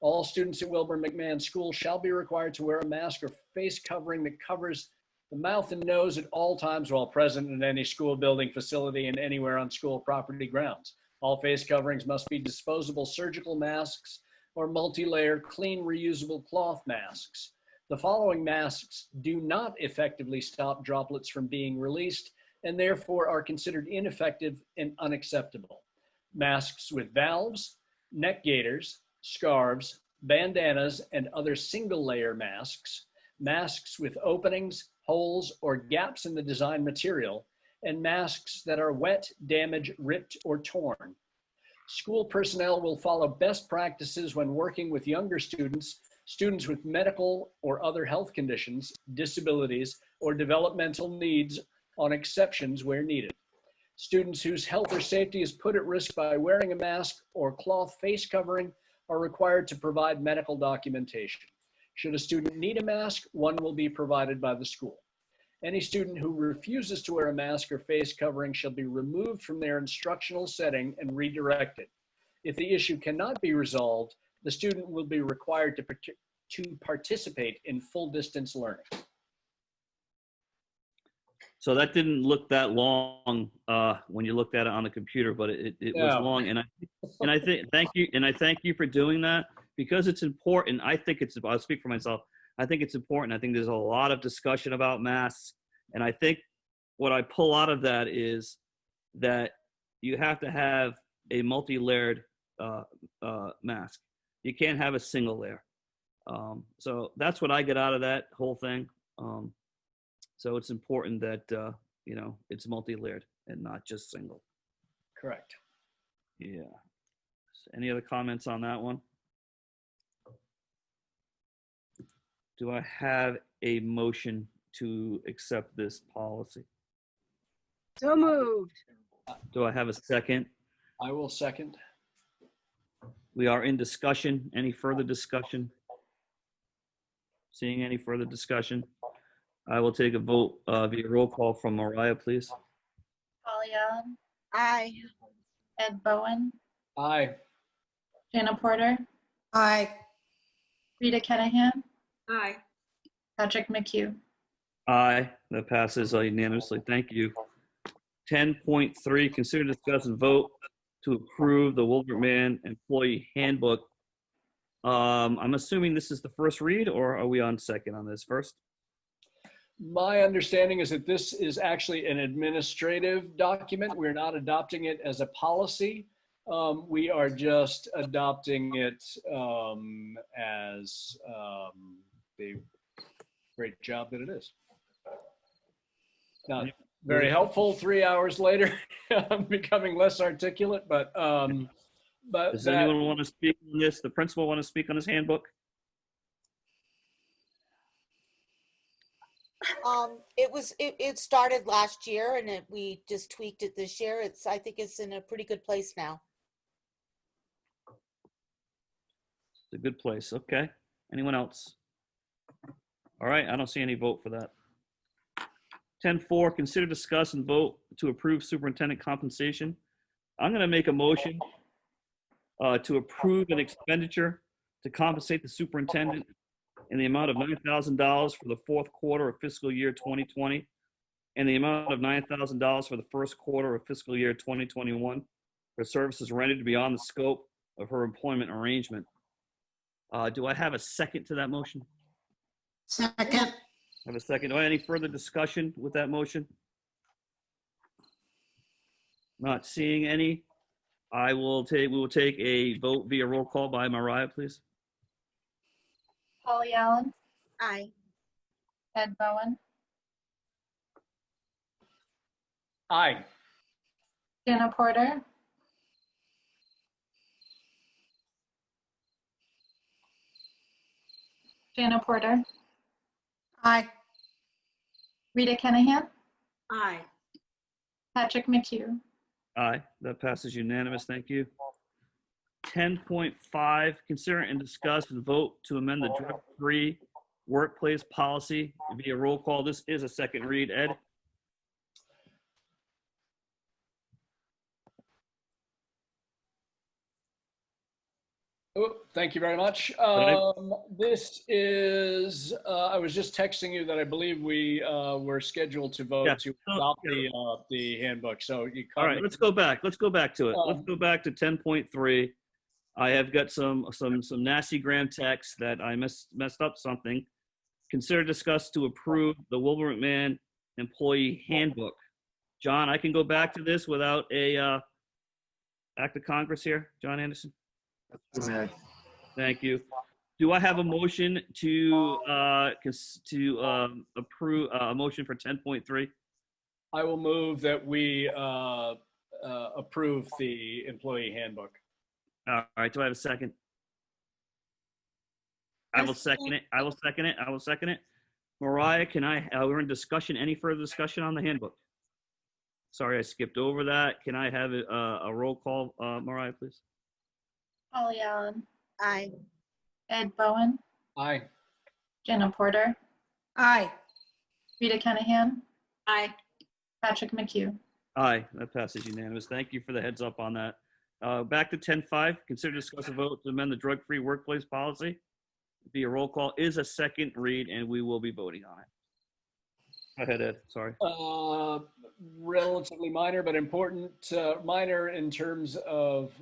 All students at Wilbur McMahon School shall be required to wear a mask or face covering that covers the mouth and nose at all times while present in any school building, facility, and anywhere on school property grounds. All face coverings must be disposable surgical masks or multi-layer clean reusable cloth masks. The following masks do not effectively stop droplets from being released and therefore are considered ineffective and unacceptable. Masks with valves, neck gaiters, scarves, bandanas, and other single layer masks, masks with openings, holes, or gaps in the design material, and masks that are wet, damaged, ripped, or torn. School personnel will follow best practices when working with younger students, students with medical or other health conditions, disabilities, or developmental needs on exceptions where needed. Students whose health or safety is put at risk by wearing a mask or cloth face covering are required to provide medical documentation. Should a student need a mask, one will be provided by the school. Any student who refuses to wear a mask or face covering shall be removed from their instructional setting and redirected. If the issue cannot be resolved, the student will be required to participate in full distance learning. So that didn't look that long when you looked at it on the computer, but it was long. And I think thank you for doing that because it's important. I'll speak for myself. I think it's important. I think there's a lot of discussion about masks. And I think what I pull out of that is that you have to have a multi-layered mask. You can't have a single layer. So that's what I get out of that whole thing. So it's important that, it's multi-layered and not just single. Correct. Yeah. So any other comments on that one? Do I have a motion to accept this policy? So moved. Do I have a second? I will second. We are in discussion. Any further discussion? Seeing any further discussion? I will take a vote via roll call from Mariah, please. Polly Allen, Aye. Ed Bowen, Aye. Jana Porter, Aye. Rita Kennahan, Aye. Patrick McHugh. Aye, that passes unanimously. Thank you. 10.3, consider, discuss, and vote to approve the Wilbur McMahon Employee Handbook. I'm assuming this is the first read, or are we on second on this first? My understanding is that this is actually an administrative document. We're not adopting it as a policy. We are just adopting it as the great job that it is. Not very helpful 3 hours later. I'm becoming less articulate, but does anyone want to speak on this? The principal want to speak on this handbook? It started last year and we just tweaked it this year. I think it's in a pretty good place now. It's a good place. Okay. Anyone else? All right. I don't see any vote for that. 10.4, consider, discuss, and vote to approve superintendent compensation. I'm going to make a motion to approve an expenditure to compensate the superintendent in the amount of $9,000 for the fourth quarter of fiscal year 2020 and the amount of $9,000 for the first quarter of fiscal year 2021 for services rendered beyond the scope of her employment arrangement. Do I have a second to that motion? Second. Have a second. Do I have any further discussion with that motion? Not seeing any. We will take a vote via roll call by Mariah, please. Polly Allen, Aye. Ed Bowen, Aye. Jana Porter, Jana Porter, Aye. Rita Kennahan, Aye. Patrick McHugh. Aye, that passes unanimous. Thank you. 10.5, consider and discuss and vote to amend the drug-free workplace policy via roll call. This is a second read. Ed? Oh, thank you very much. This is, I was just texting you that I believe we were scheduled to vote Yeah. to adopt the handbook. So you All right, let's go back. Let's go back to it. Let's go back to 10.3. I have got some nasty gram text that I messed up something. Consider, discuss to approve the Wilbur McMahon employee handbook. John, I can go back to this without a act of Congress here. John Anderson. Thank you. Do I have a motion to approve a motion for 10.3? I will move that we approve the employee handbook. All right. Do I have a second? I will second it. I will second it. I will second it. Mariah, can I? We're in discussion. Any further discussion on the handbook? Sorry, I skipped over that. Can I have a roll call, Mariah, please? Polly Allen, Aye. Ed Bowen, Aye. Jana Porter, Aye. Rita Kennahan, Aye. Patrick McHugh. Aye, that passes unanimous. Thank you for the heads up on that. Back to 10.5. Consider, discuss, a vote to amend the drug-free workplace policy via roll call. Is a second read, and we will be voting on it. Go ahead, Ed. Sorry. Relatively minor, but important. Minor in terms of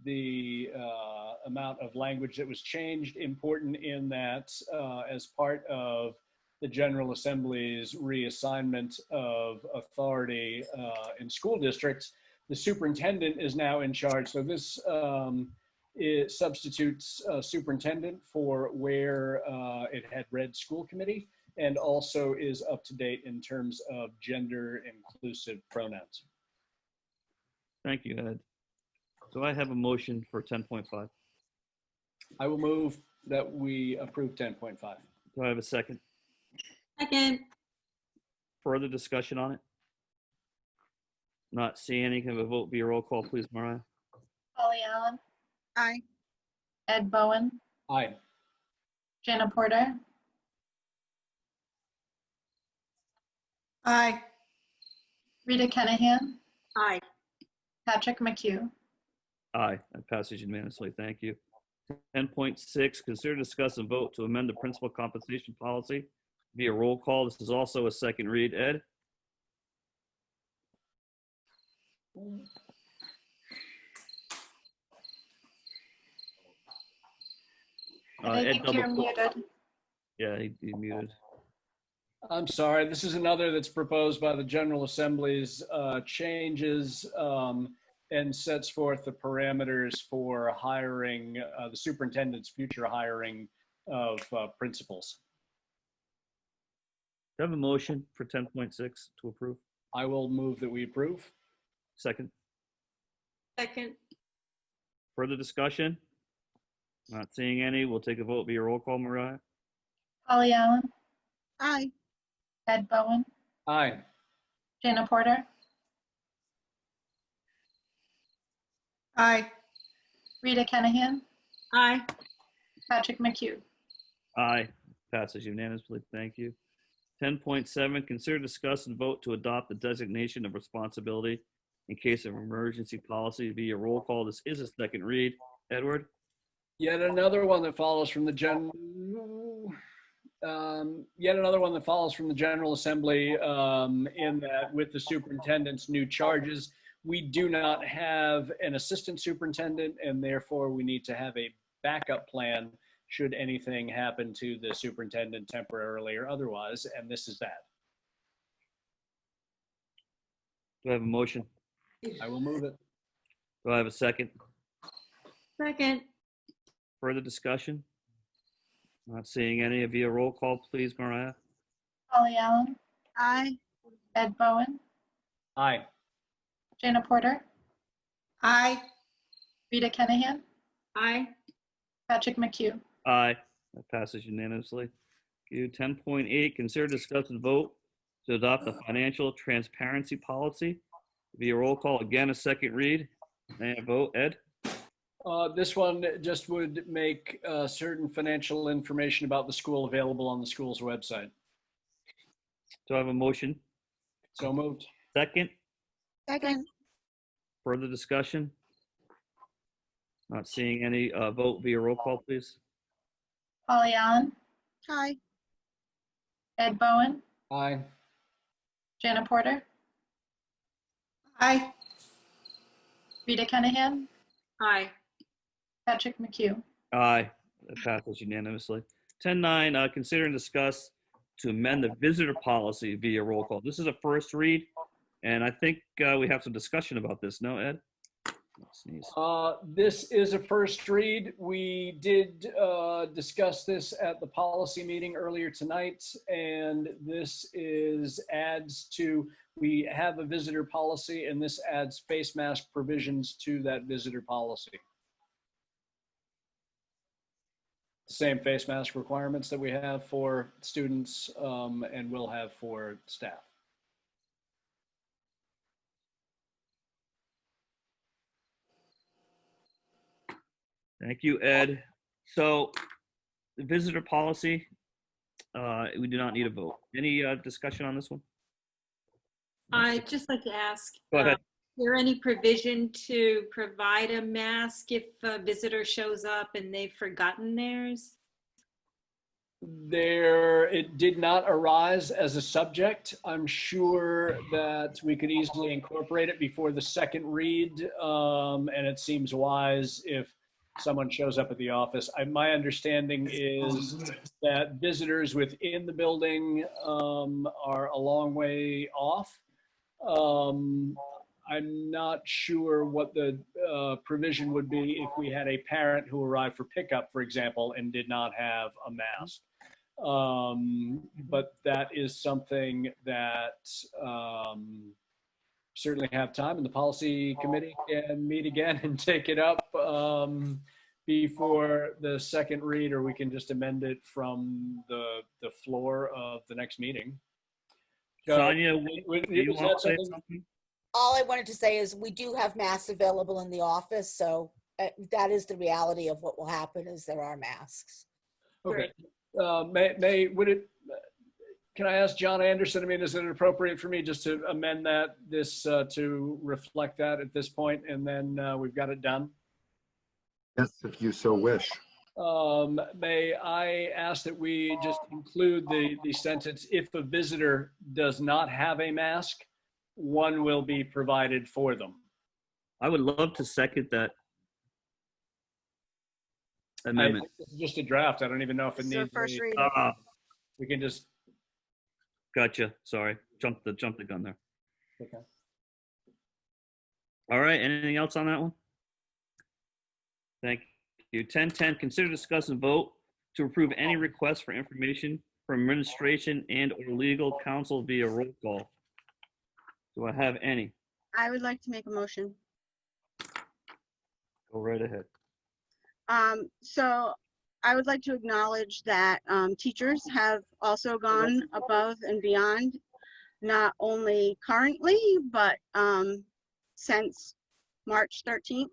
the amount of language that was changed. Important in that as part of the General Assembly's reassignment of authority in school districts, the superintendent is now in charge. So this it substitutes superintendent for where it had read school committee, and also is up to date in terms of gender inclusive pronouns. Thank you, Ed. Do I have a motion for 10.5? I will move that we approve 10.5. Do I have a second? Second. Further discussion on it? Not seeing any. Can I have a vote via roll call, please, Mariah? Polly Allen, Aye. Ed Bowen, Aye. Jana Porter, Aye. Rita Kennahan, Aye. Patrick McHugh. Aye, that passes unanimously. Thank you. 10.6, consider, discuss, and vote to amend the principal compensation policy via roll call. This is also a second read. Ed? I think you're muted. Yeah, he muted. I'm sorry, this is another that's proposed by the General Assembly's changes and sets forth the parameters for hiring, the superintendent's future hiring of principals. Do I have a motion for 10.6 to approve? I will move that we approve. Second. Second. Further discussion? Not seeing any. We'll take a vote via roll call, Mariah. Polly Allen, Aye. Ed Bowen, Aye. Jana Porter, Aye. Rita Kennahan, Aye. Patrick McHugh. Aye. Passes unanimously. Thank you. 10.7, consider, discuss, and vote to adopt the designation of responsibility in case of emergency policy via roll call. This is a second read. Edward? Yet another one that follows from the General Assembly in that with the superintendent's new charges, we do not have an assistant superintendent, and therefore we need to have a backup plan should anything happen to the superintendent temporarily or otherwise, and this is that. Do I have a motion? I will move it. Do I have a second? Second. Further discussion? Not seeing any. Via roll call, please, Mariah. Holly Allen, Aye. Ed Bowen, Aye. Jana Porter, Aye. Rita Kennahan, Aye. Patrick McHugh. Aye. That passes unanimously. Thank you. 10.8, consider, discuss, and vote to adopt the financial transparency policy via roll call. Again, a second read. And vote. Ed? This one just would make certain financial information about the school available on the school's website. Do I have a motion? So moved. Second? Second. Further discussion? Not seeing any. Vote via roll call, please. Holly Allen, Aye. Ed Bowen, Aye. Jana Porter, Aye. Rita Kennahan, Aye. Patrick McHugh. Aye. That passes unanimously. 10.9, consider and discuss to amend the visitor policy via roll call. This is a first read, and I think we have some discussion about this. No, Ed? Sneeze. This is a first read. We did discuss this at the policy meeting earlier tonight, and this adds to, we have a visitor policy, and this adds face mask provisions to that visitor policy. Same face mask requirements that we have for students and will have for staff. Thank you, Ed. So the visitor policy, we do not need a vote. Any discussion on this one? I'd just like to ask, Go ahead. is there any provision to provide a mask if a visitor shows up and they've forgotten theirs? It did not arise as a subject. I'm sure that we could easily incorporate it before the second read, and it seems wise if someone shows up at the office. My understanding is that visitors within the building are a long way off. I'm not sure what the provision would be if we had a parent who arrived for pickup, for example, and did not have a mask. But that is something that certainly have time, and the policy committee can meet again and take it up before the second read, or we can just amend it from the floor of the next meeting. Sonia, do you want to say something? All I wanted to say is we do have masks available in the office, so that is the reality of what will happen is there are masks. Okay. Can I ask John Anderson, I mean, is it appropriate for me just to amend this to reflect that at this point, and then we've got it done? Yes, if you so wish. May I ask that we just include the sentence, if a visitor does not have a mask, one will be provided for them. I would love to second that amendment. This is just a draft. I don't even know if it needs First read. we can just. Gotcha. Sorry. Jumped the gun there. Okay. All right. Anything else on that one? Thank you. 10.10, consider, discuss, and vote to approve any request for information from administration and or legal counsel via roll call. Do I have any? I would like to make a motion. Go right ahead. So I would like to acknowledge that teachers have also gone above and beyond, not only currently, but since March 13th.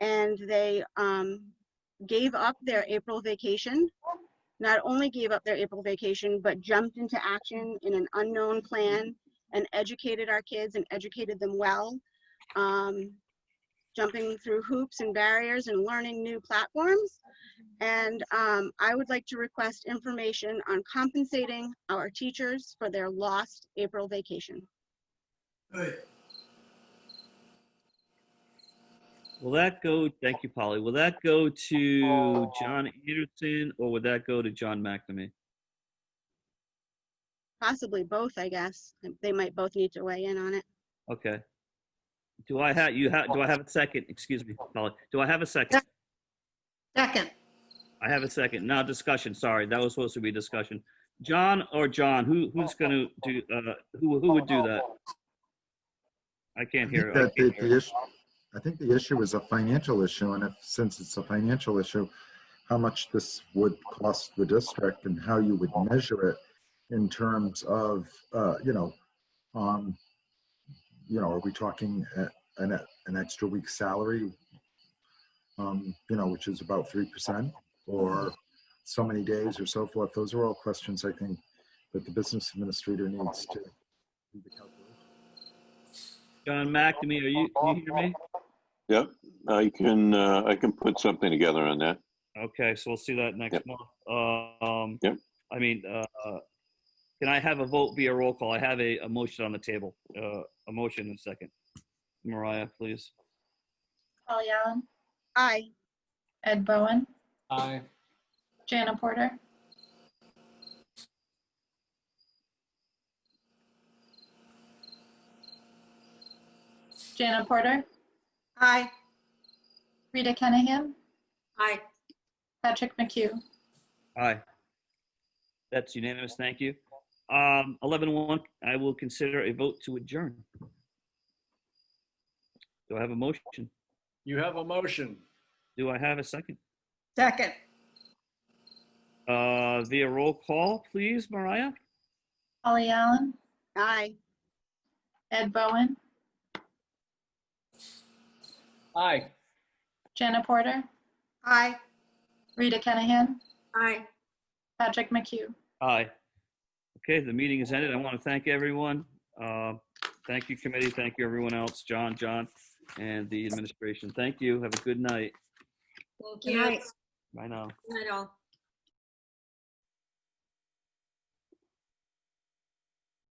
And they gave up their April vacation not only gave up their April vacation, but jumped into action in an unknown plan and educated our kids and educated them well, jumping through hoops and barriers and learning new platforms. And I would like to request information on compensating our teachers for their lost April vacation. Will that go, thank you, Polly. Will that go to John Anderson or would that go to John McNamee? Possibly both, I guess. They might both need to weigh in on it. Okay. Do I have a second? Excuse me, Polly. Do I have a second? Second. I have a second. Now discussion. Sorry, that was supposed to be discussion. John or John, who's going to do, who would do that? I can't hear. I think the issue is a financial issue, and since it's a financial issue, how much this would cost the district and how you would measure it in terms of, are we talking an extra week's salary, which is about 3%, or so many days or so forth? Those are all questions I think that the business administrator needs to do the calculation. John McNamee, can you hear me? Yep, I can put something together on that. Okay, so we'll see that next month. Yep. I mean, can I have a vote via roll call? I have a motion on the table. A motion in a second. Mariah, please. Polly Allen, Aye. Ed Bowen, Aye. Jana Porter, Jana Porter, Aye. Rita Kennahan, Aye. Patrick McHugh. Aye. That's unanimous. Thank you. 11-1, I will consider a vote to adjourn. Do I have a motion? You have a motion. Do I have a second? Second. Via roll call, please, Mariah. Polly Allen, Aye. Ed Bowen, Aye. Jana Porter, Aye. Rita Kennahan, Aye. Patrick McHugh. Aye. Okay, the meeting is ended. I want to thank everyone. Thank you, committee. Thank you, everyone else. John, and the administration. Thank you. Have a good night. Thank Good you. night. Bye now. Good night all.